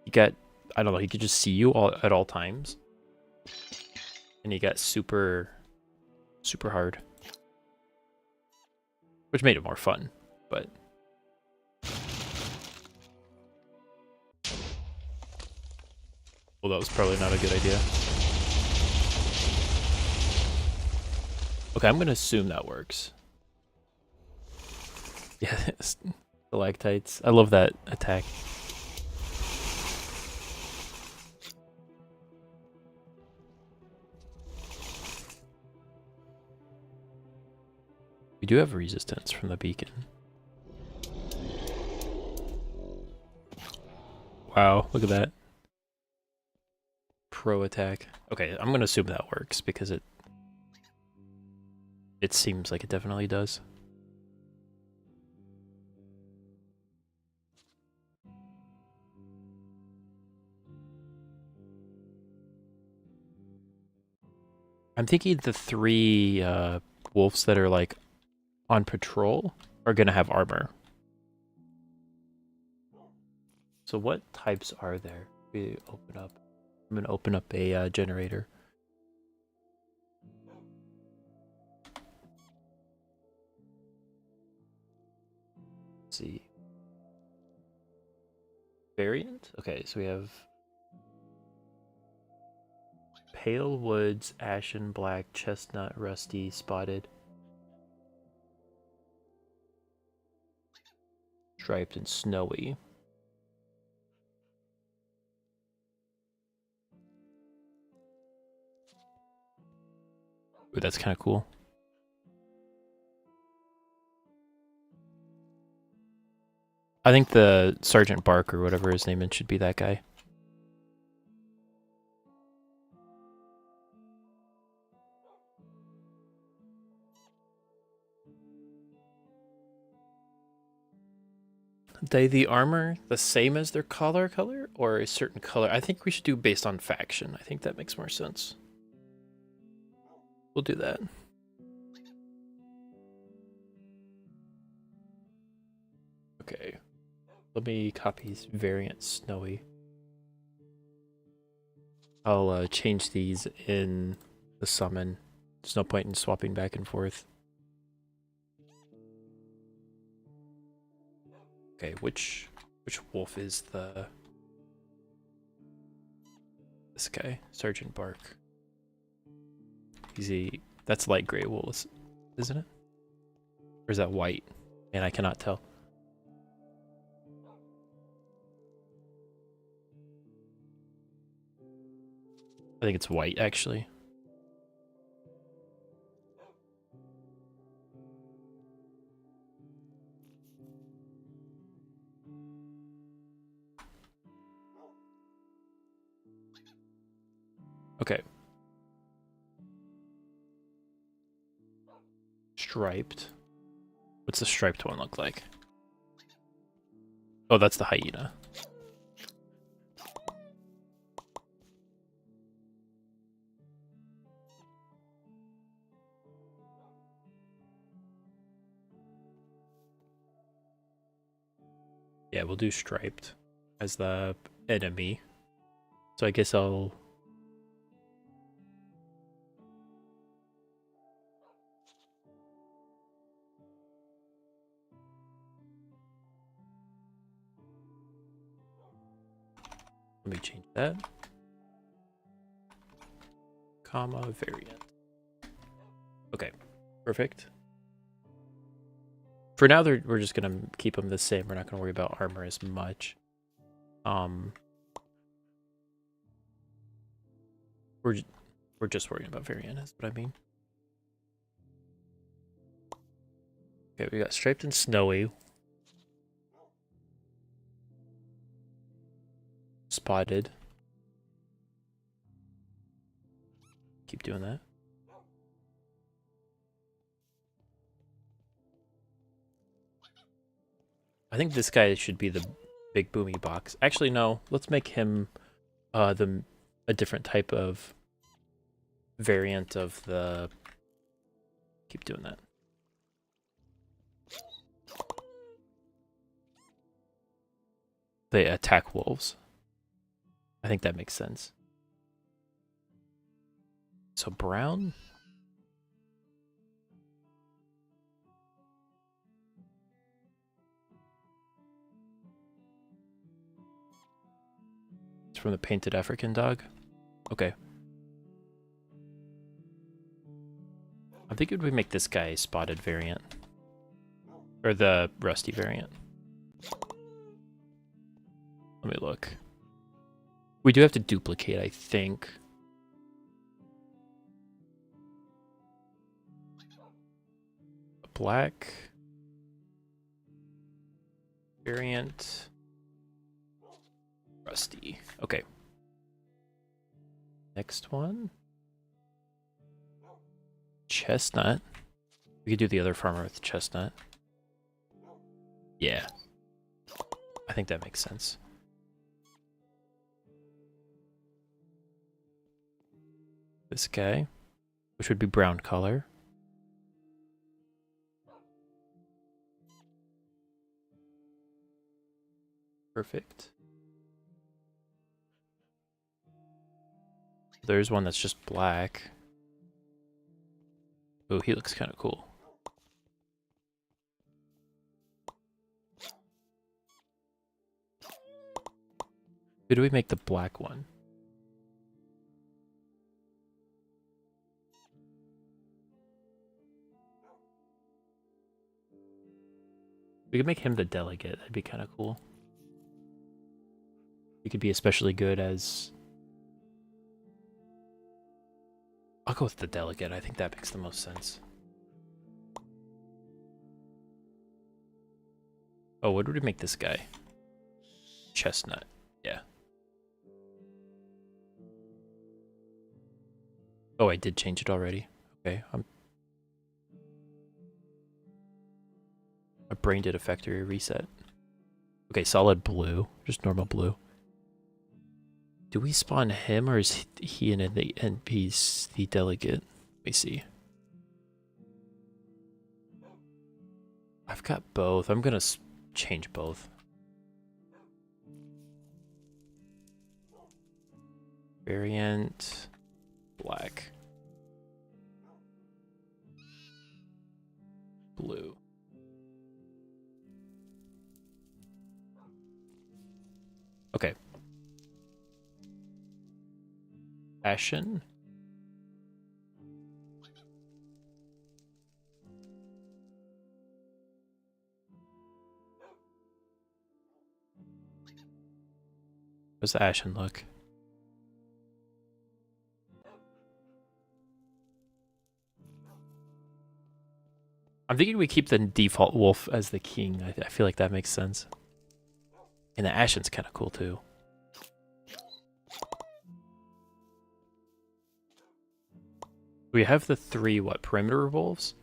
A: he got, I don't know, he could just see you at all times, and he got super hard, which made it more fun, but well, that was probably not a good idea. Okay, I'm gonna assume that works. Yeah, stalactites. I love that attack. We do have resistance from the beacon. Wow, look at that. Pro attack. Okay, I'm gonna assume that works because it seems like it definitely does. I'm thinking the three wolves that are like on patrol are gonna have armor. So what types are there? We open up. I'm gonna open up a generator. Let's see. Variant? Okay, so we have pale woods, ashen black, chestnut, rusty, spotted, striped, and snowy. Ooh, that's kind of cool. I think the Sergeant Bark or whatever his name is should be that guy. They the armor the same as their collar color or a certain color? I think we should do based on faction. I think that makes more sense. We'll do that. Okay. Let me copy variant snowy. I'll change these in the summon. There's no point in swapping back and forth. Okay, which wolf is this guy? Sergeant Bark. That's light gray wool, isn't it? Or is that white? And I cannot tell. I think it's white, actually. Okay. Striped. What's the striped one look like? Oh, that's the hyena. Yeah, we'll do striped as the enemy. So I guess I'll... Let me change that. Comma, variant. Okay, perfect. For now, we're just gonna keep them the same. We're not gonna worry about armor as much. We're just worrying about variant, is what I mean. Okay, we got striped and snowy. spotted. Keep doing that. I think this guy should be the big boomy box. Actually, no. Let's make him a different type of variant of the... Keep doing that. They attack wolves. I think that makes sense. So brown? It's from the Painted African Dog? Okay. I'm thinking we make this guy a spotted variant. Or the rusty variant. Let me look. We do have to duplicate, I think. Black variant, rusty. Okay. Next one. Chestnut. We could do the other farmer with chestnut. Yeah. I think that makes sense. This guy, which would be brown color. Perfect. There's one that's just black. Oh, he looks kind of cool. Who do we make the black one? We could make him the delegate. That'd be kind of cool. He could be especially good as... I'll go with the delegate. I think that makes the most sense. Oh, what would we make this guy? Chestnut. Yeah. Oh, I did change it already. Okay, my brain did a factory reset. Okay, solid blue. Just normal blue. Do we spawn him, or is he in the NP's the delegate? Let me see. I've got both. I'm gonna change both. Variant black. Blue. Okay. Ashen. How's the Ashen look? I'm thinking we keep the default wolf as the king. I feel like that makes sense. And the Ashen's kind of cool too. We have the three, what, perimeter wolves?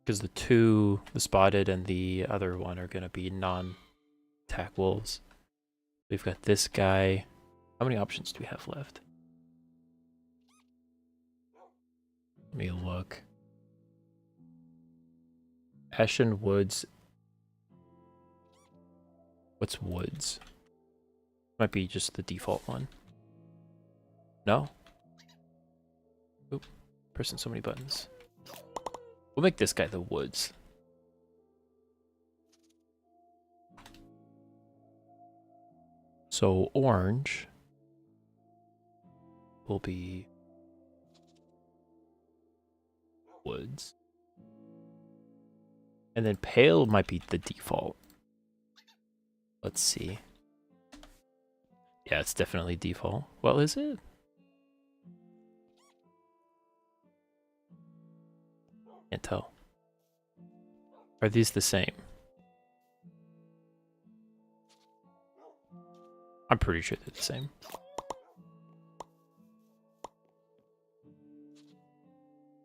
A: Because the two, the spotted and the other one are going to be non-attack wolves. We've got this guy. How many options do we have left? Let me look. Ashen Woods. What's Woods? Might be just the default one. No? Oop. Pressing so many buttons. We'll make this guy the Woods. So orange will be Woods. And then pale might be the default. Let's see. Yeah, it's definitely default. Well, is it? Can't tell. Are these the same? I'm pretty sure they're the same.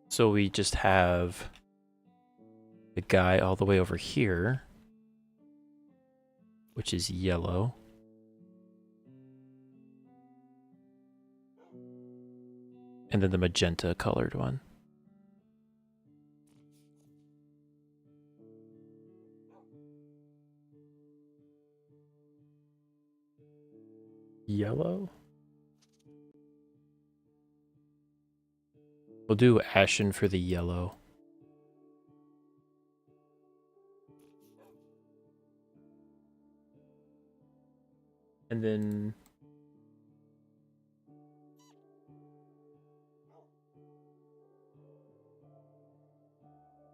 A: So we just have the guy all the way over here, which is yellow. And then the magenta colored one. Yellow? We'll do ashen for the yellow. And then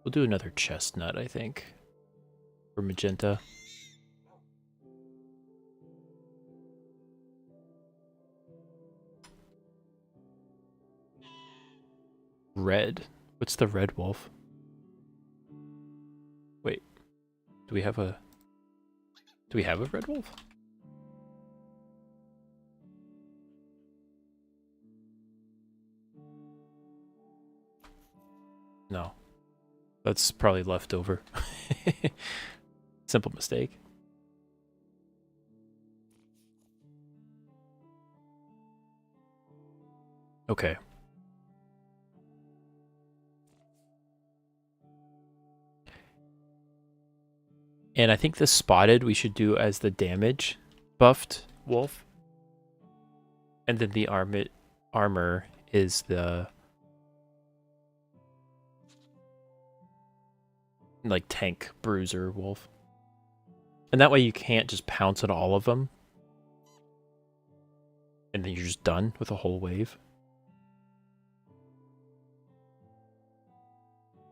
A: we'll do another chestnut, I think, for magenta. Red. What's the red wolf? Wait. Do we have a red wolf? No. That's probably left over. Simple mistake. Okay. And I think the spotted we should do as the damage buffed wolf. And then the armor is the like tank bruiser wolf. And that way you can't just pounce on all of them. And then you're just done with a whole wave.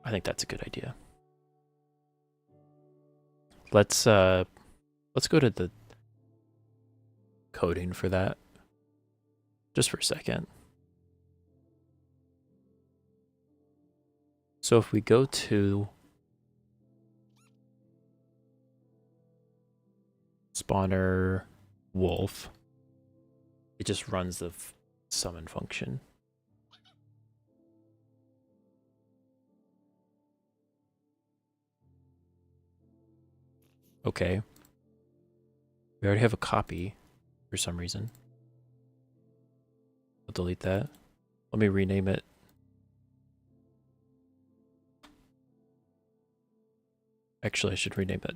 A: I think that's a good idea. Let's go to the coding for that. Just for a second. So if we go to spawner wolf, it just runs the summon function. Okay. We already have a copy for some reason. I'll delete that. Let me rename it. Actually, I should rename it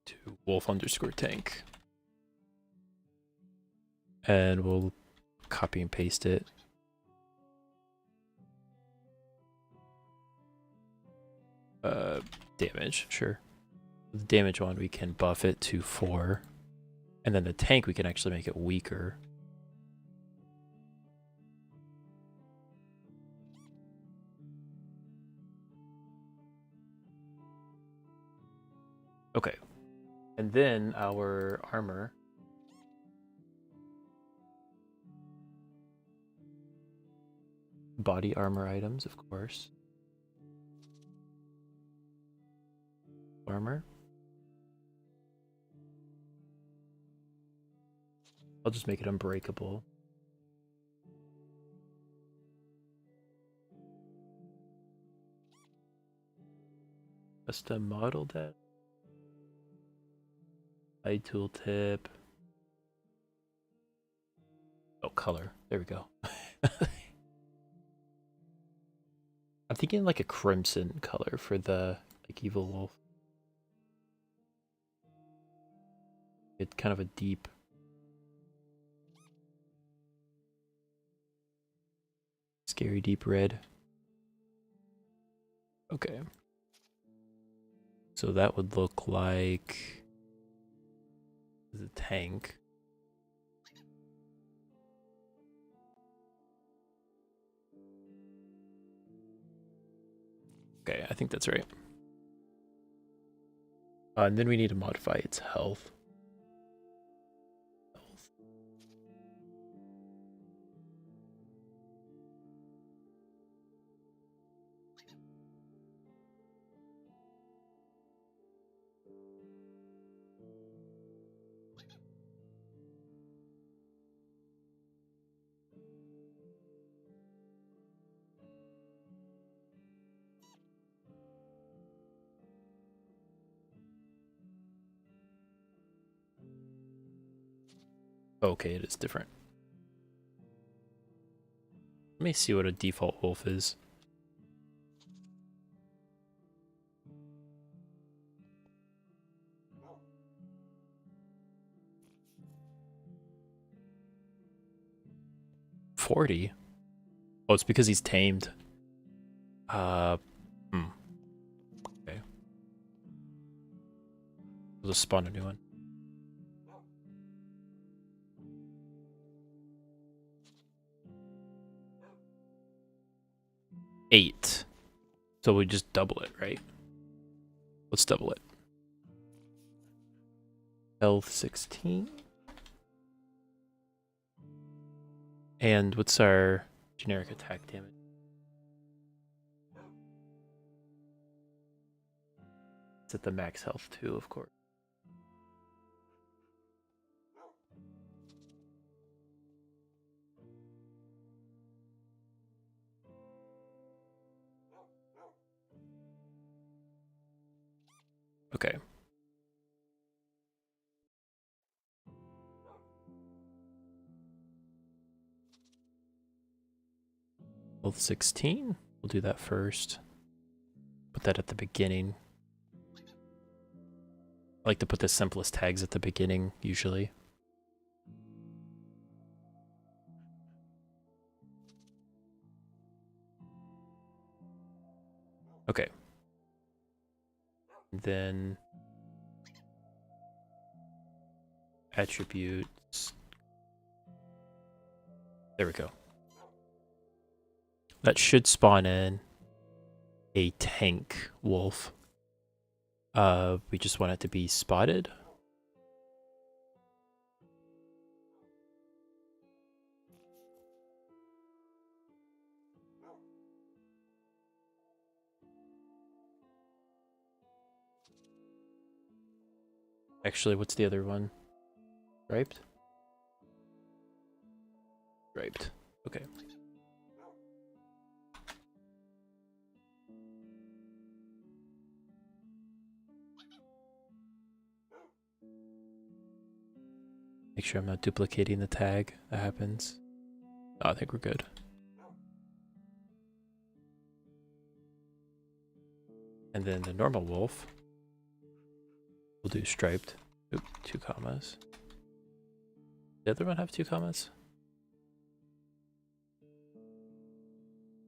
A: to wolf_tank. And we'll copy and paste it. Damage, sure. The damage one, we can buff it to 4. And then the tank, we can actually make it weaker. Okay. And then our armor. Body armor items, of course. Armor. I'll just make it unbreakable. Custom model that. Eye tooltip. Oh, color. There we go. I'm thinking like a crimson color for the like evil wolf. It's kind of a deep. Scary deep red. Okay. So that would look like the tank. Okay, I think that's right. And then we need to modify its health. Okay, it is different. Let me see what a default wolf is. $40. Oh, it's because he's tamed. Okay. We'll just spawn a new one. $8. So we just double it, right? Let's double it. Health 16. And what's our generic attack damage? It's at the max health too, of course. Okay. Health 16. We'll do that first. Put that at the beginning. I like to put the simplest tags at the beginning, usually. Okay. Then attributes. There we go. That should spawn in a tank wolf. We just want it to be spotted. Actually, what's the other one? Striped? Striped. Okay. Make sure I'm not duplicating the tag. That happens. Oh, I think we're good. And then the normal wolf. We'll do striped. Oop, 2 commas. The other one have 2 commas?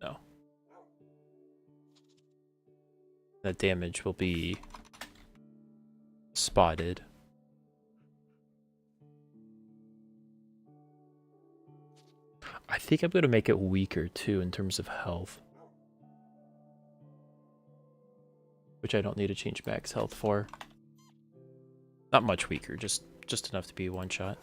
A: No. The damage will be spotted. I think I'm going to make it weaker too in terms of health. Which I don't need to change max health for. Not much weaker, just enough to be one shot.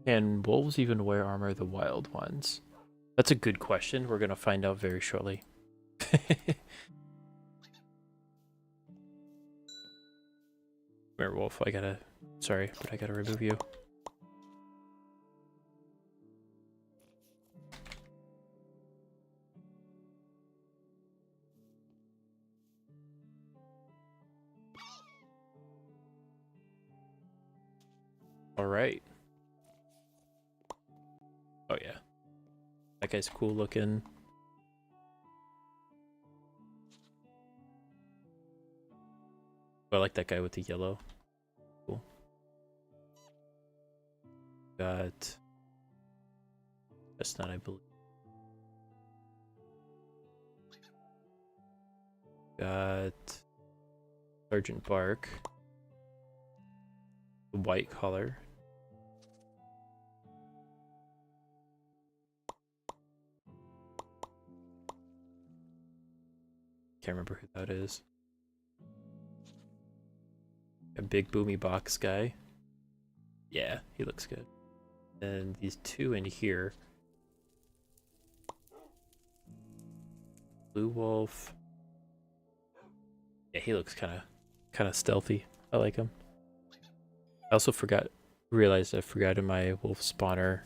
A: Can wolves even wear armor, the wild ones? That's a good question. We're going to find out very shortly. Werewolf, sorry, but I gotta remove you. Alright. Oh yeah. That guy's cool looking. I like that guy with the yellow. Cool. Got Chestnut, I believe. Got Sergeant Bark. The white collar. Can't remember who that is. A big boomy box guy. Yeah, he looks good. And these 2 in here. Blue wolf. Yeah, he looks kind of stealthy. I like him. I also realized I forgot in my wolf spawner.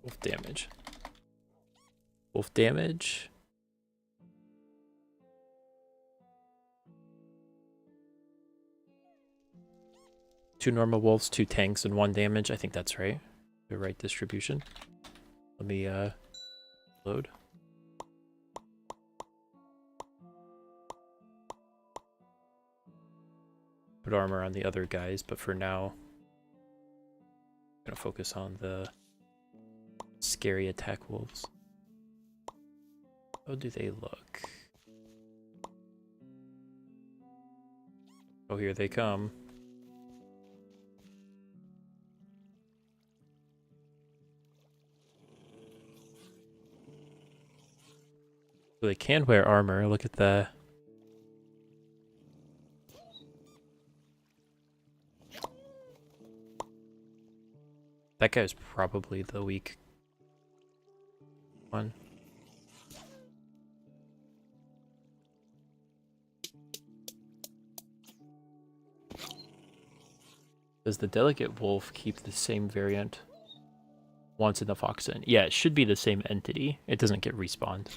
A: Wolf damage. Wolf damage. Two normal wolves, 2 tanks, and 1 damage. I think that's right. The right distribution. Let me load. Put armor on the other guys, but for now, I'm gonna focus on the scary attack wolves. How do they look? Oh, here they come. So they can wear armor. Look at the... That guy's probably the weak one. Does the delegate wolf keep the same variant once in the fox in? Yeah, it should be the same entity. It doesn't get respawned.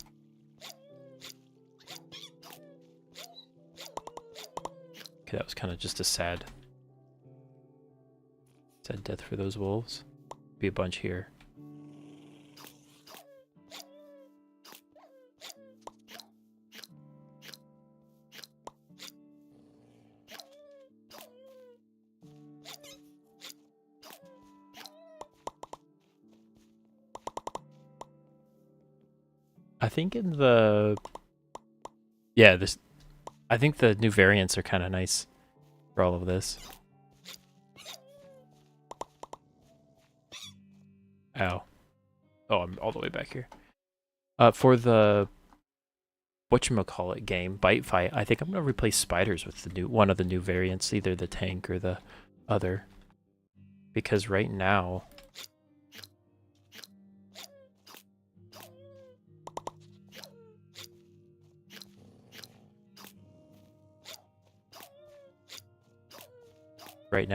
A: Okay, that was kind of just a sad death for those wolves. Be a bunch here. I think in the... Yeah, this... I think the new variants are kind of nice for all of this. Ow. Oh, I'm all the way back here. For the whatchamacallit game, Bite Fight, I think I'm gonna replace spiders with the new one of the new variants, either the tank or the other. Because right now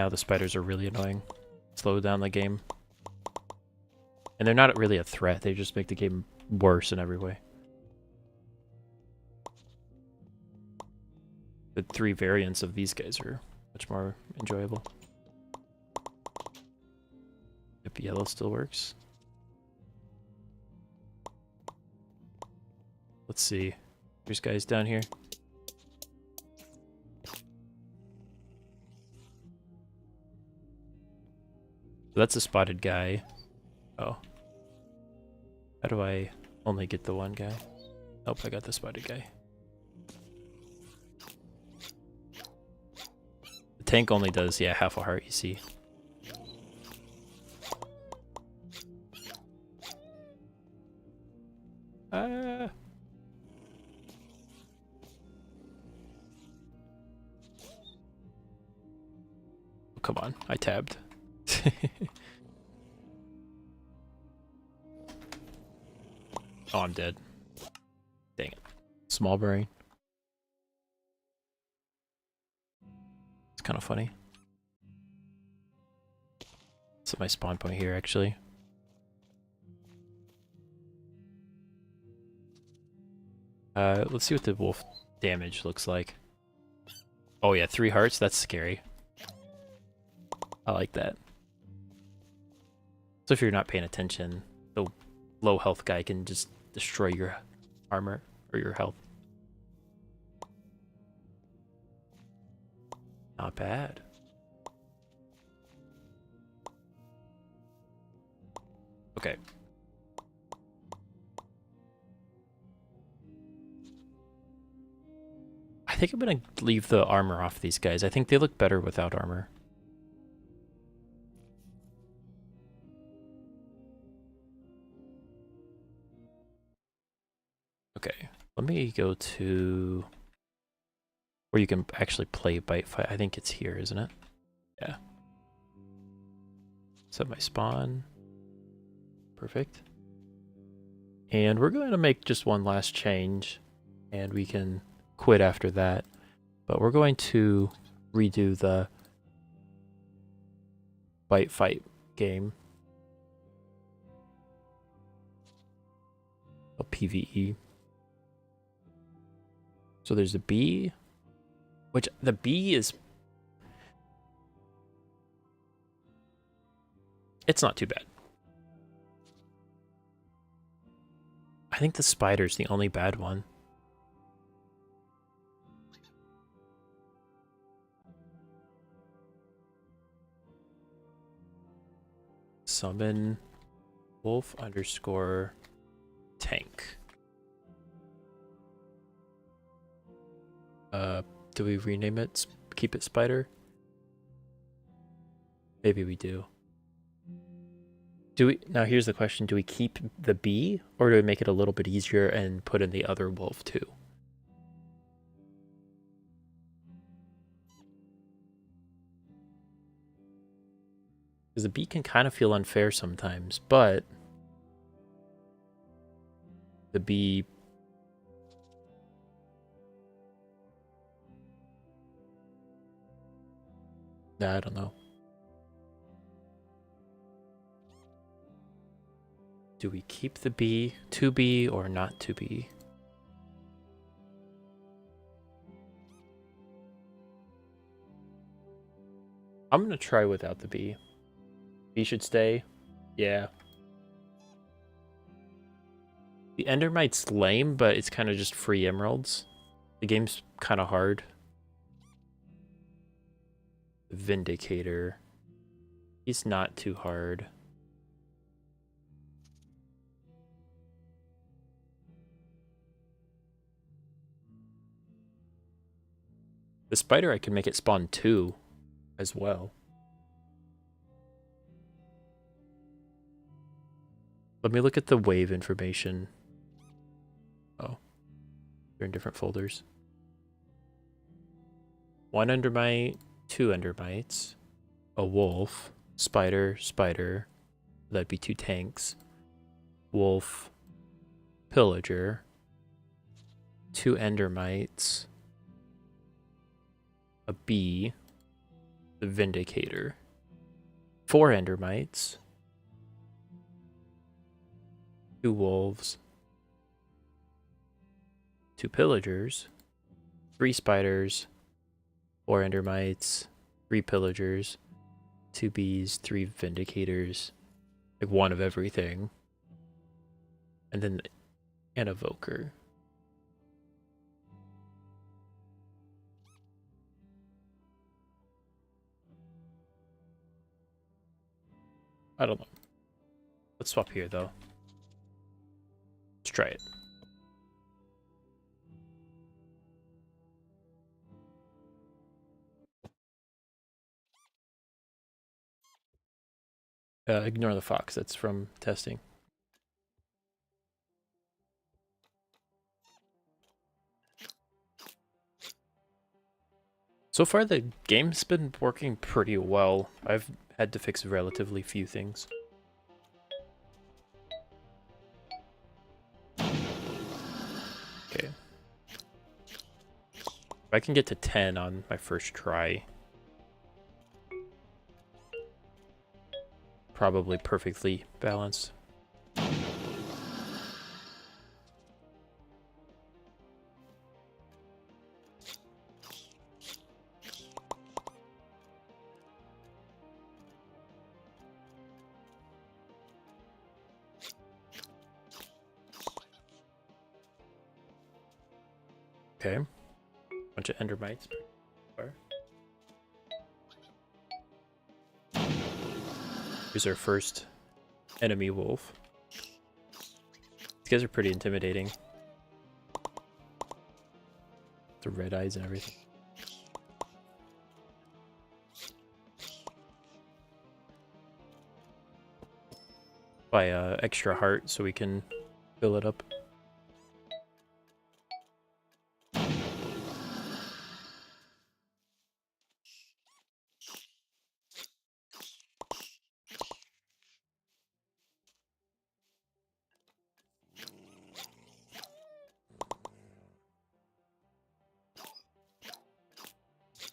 A: the spiders are really annoying. Slow down the game. And they're not really a threat, they just make the game worse in every way. The 3 variants of these guys are much more enjoyable. If yellow still works. Let's see. There's guys down here. So that's a spotted guy. Oh. How do I only get the one guy? Nope, I got the spotted guy. The tank only does, yeah, half a heart, you see. Oh, come on, I tabbed. Oh, I'm dead. Dang it. Small brain. It's kind of funny. Set my spawn point here, actually. Let's see what the wolf damage looks like. Oh yeah, 3 hearts? That's scary. I like that. So if you're not paying attention, the low health guy can just destroy your armor or your health. Not bad. Okay. I think I'm gonna leave the armor off these guys. I think they look better without armor. Okay, let me go to where you can actually play Bite Fight. I think it's here, isn't it? Yeah. Set my spawn. Perfect. And we're going to make just one last change, and we can quit after that. But we're going to redo the Bite Fight game. Oh, PvE. So there's a bee, which the bee is... It's not too bad. I think the spider's the only bad one. Summon wolf underscore tank. Do we rename it? Keep it spider? Maybe we do. Do we, now here's the question, do we keep the bee or do we make it a little bit easier and put in the other wolf too? Because the bee can kind of feel unfair sometimes, but the bee... Nah, I don't know. Do we keep the bee to be or not to be? I'm gonna try without the bee. Bee should stay. Yeah. The Endermite's lame, but it's kind of just free emeralds. The game's kind of hard. Vindicator. He's not too hard. The spider, I can make it spawn 2 as well. Let me look at the wave information. Oh, they're in different folders. 1 endermite, 2 endermites, a wolf, spider, spider. That'd be 2 tanks. Wolf, pillager, 2 endermites, a bee, the vindicator, 4 endermites, 2 wolves, 2 pillagers, 3 spiders, 4 endermites, 3 pillagers, 2 bees, 3 vindicators, like 1 of everything, and then an evoker. I don't know. Let's swap here though. Let's try it. Ignore the fox, that's from testing. So far the game's been working pretty well. I've had to fix relatively few things. Okay. If I can get to 10 on my first try, probably perfectly balanced. Okay. Bunch of endermites. Here's our first enemy wolf. These guys are pretty intimidating. The red eyes and everything. Buy extra heart so we can fill it up.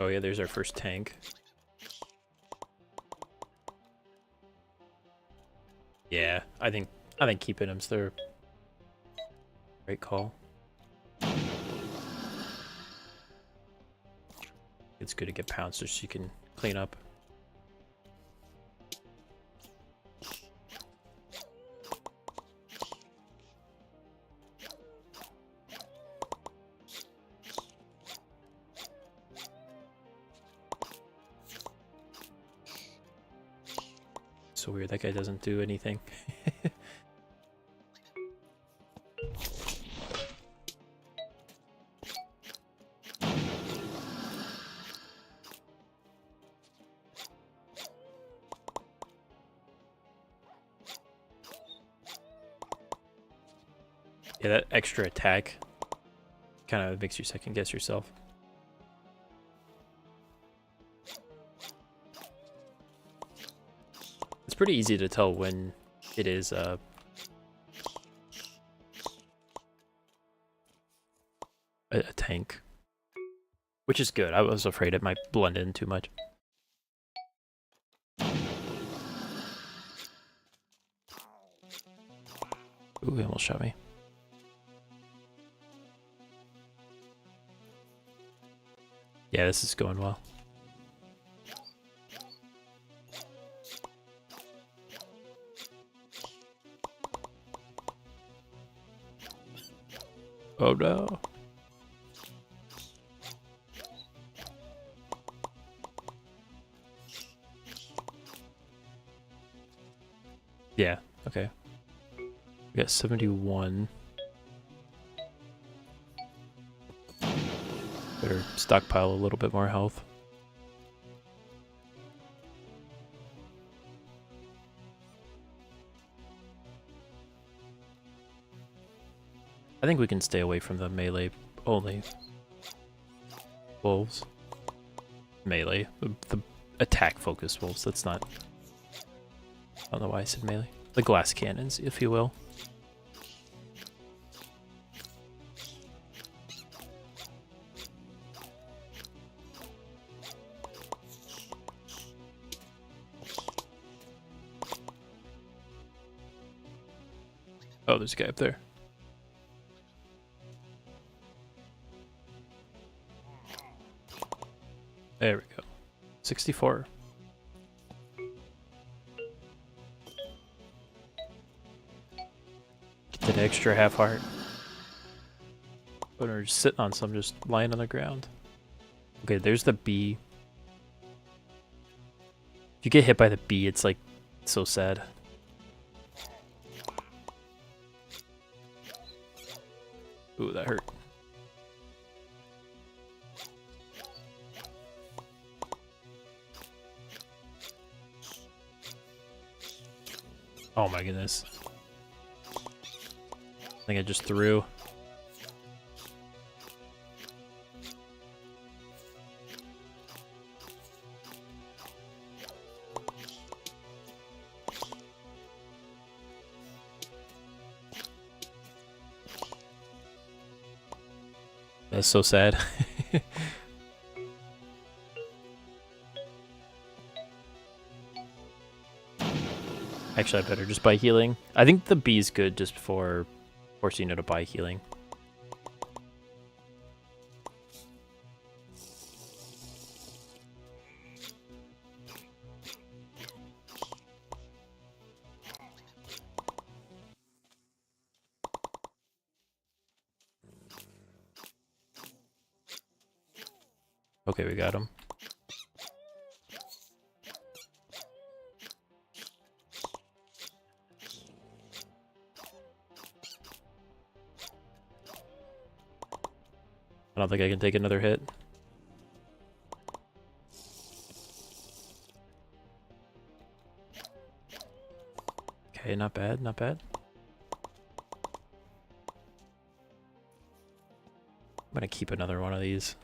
A: Oh yeah, there's our first tank. Yeah, I think keeping him's the Great call. It's good to get pouncers so you can clean up. So weird, that guy doesn't do anything. Yeah, that extra attack kind of makes you second guess yourself. It's pretty easy to tell when it is a tank, which is good. I was afraid it might blend in too much. Ooh, he almost shot me. Yeah, this is going well. Oh no. Yeah, okay. We got 71. Better stockpile a little bit more health. I think we can stay away from the melee only wolves. Melee. The attack focused wolves. That's not... I don't know why I said melee. The glass cannons, if you will. Oh, there's a guy up there. There we go. 64. Get that extra half heart. But we're just sitting on some, just lying on the ground. Okay, there's the bee. If you get hit by the bee, it's like so sad. Ooh, that hurt. Oh my goodness. I think I just threw. That's so sad. Actually, I better just buy healing. I think the bee's good just for forcing you to buy healing. Okay, we got him. I don't think I can take another hit. Okay, not bad, not bad. I'm gonna keep another one of these.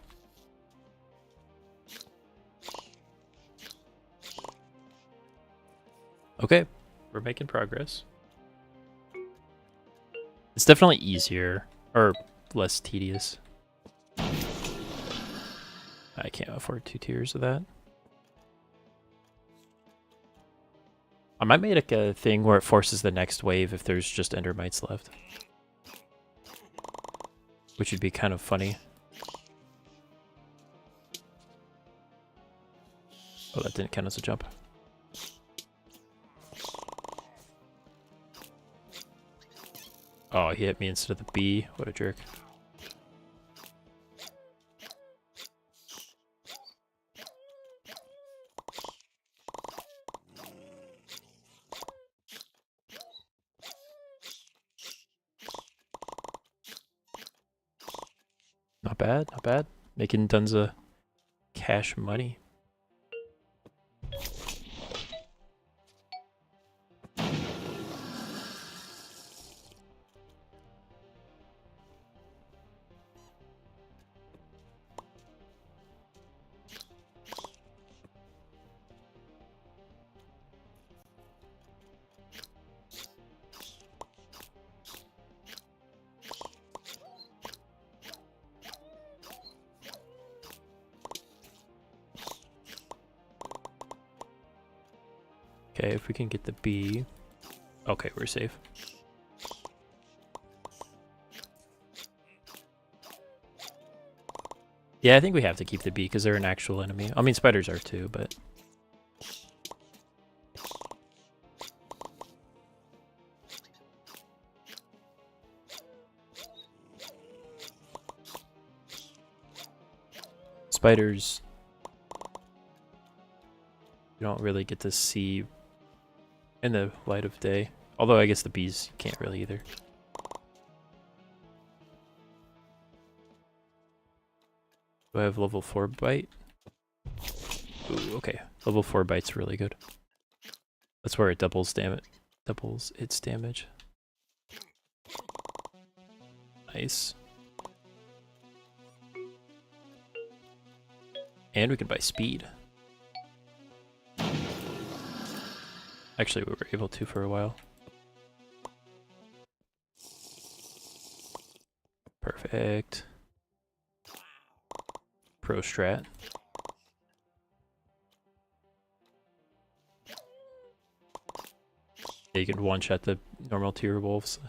A: Okay, we're making progress. It's definitely easier, or less tedious. I can't afford 2 tiers of that. I might make like a thing where it forces the next wave if there's just endermites left. which would be kind of funny. Oh, that didn't count as a jump. Oh, he hit me instead of the B. What a jerk. Not bad, not bad. Making tons of cash money. Okay, if we can get the B. Okay, we're safe. Yeah, I think we have to keep the B because they're an actual enemy. I mean, spiders are too, but... Spiders... you don't really get to see in the light of day. Although I guess the bees can't really either. Do I have level 4 bite? Ooh, okay. Level 4 bite's really good. That's where it doubles its damage. Nice. And we can buy speed. Actually, we were able to for a while. Perfect. Pro strat. Yeah, you can one-shot the normal tier wolves.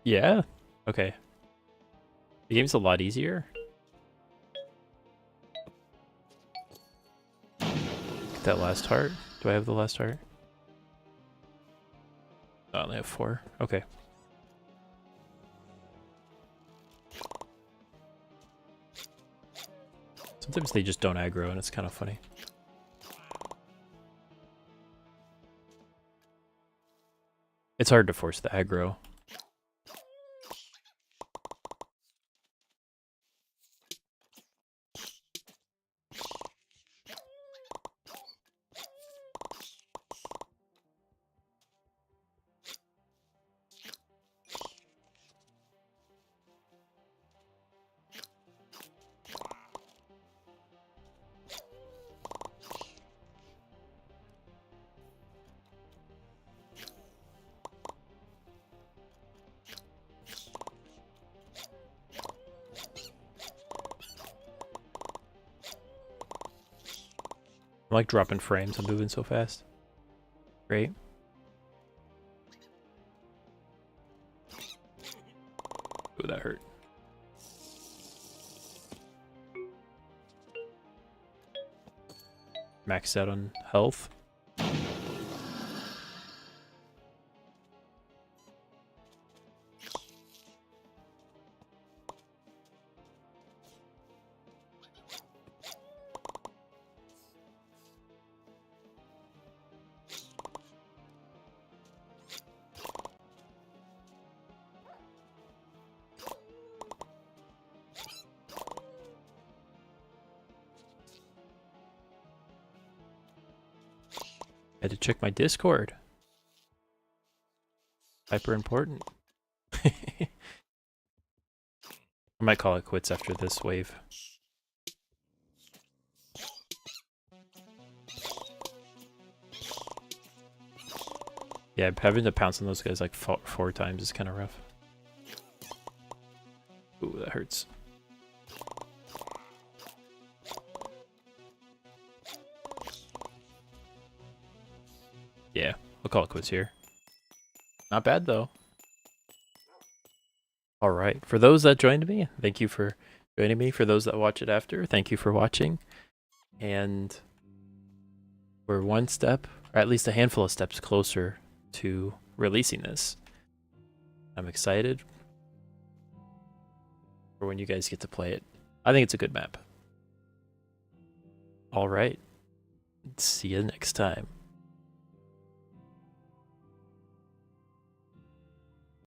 A: Yeah? Okay. The game's a lot easier. Get that last heart. Do I have the last heart? I only have 4. Okay. Sometimes they just don't aggro and it's kind of funny. It's hard to force the aggro. I'm like dropping frames, I'm moving so fast. Great. Ooh, that hurt. Maxed out on health. Had to check my Discord. Hyper important. I might call it quits after this wave. Yeah, having to pounce on those guys like four times is kind of rough. Ooh, that hurts. Yeah, we'll call it quits here. Not bad though. All right, for those that joined me, thank you for joining me. For those that watch it after, thank you for watching. And we're one step, or at least a handful of steps closer to releasing this. I'm excited for when you guys get to play it. I think it's a good map. All right. See you next time.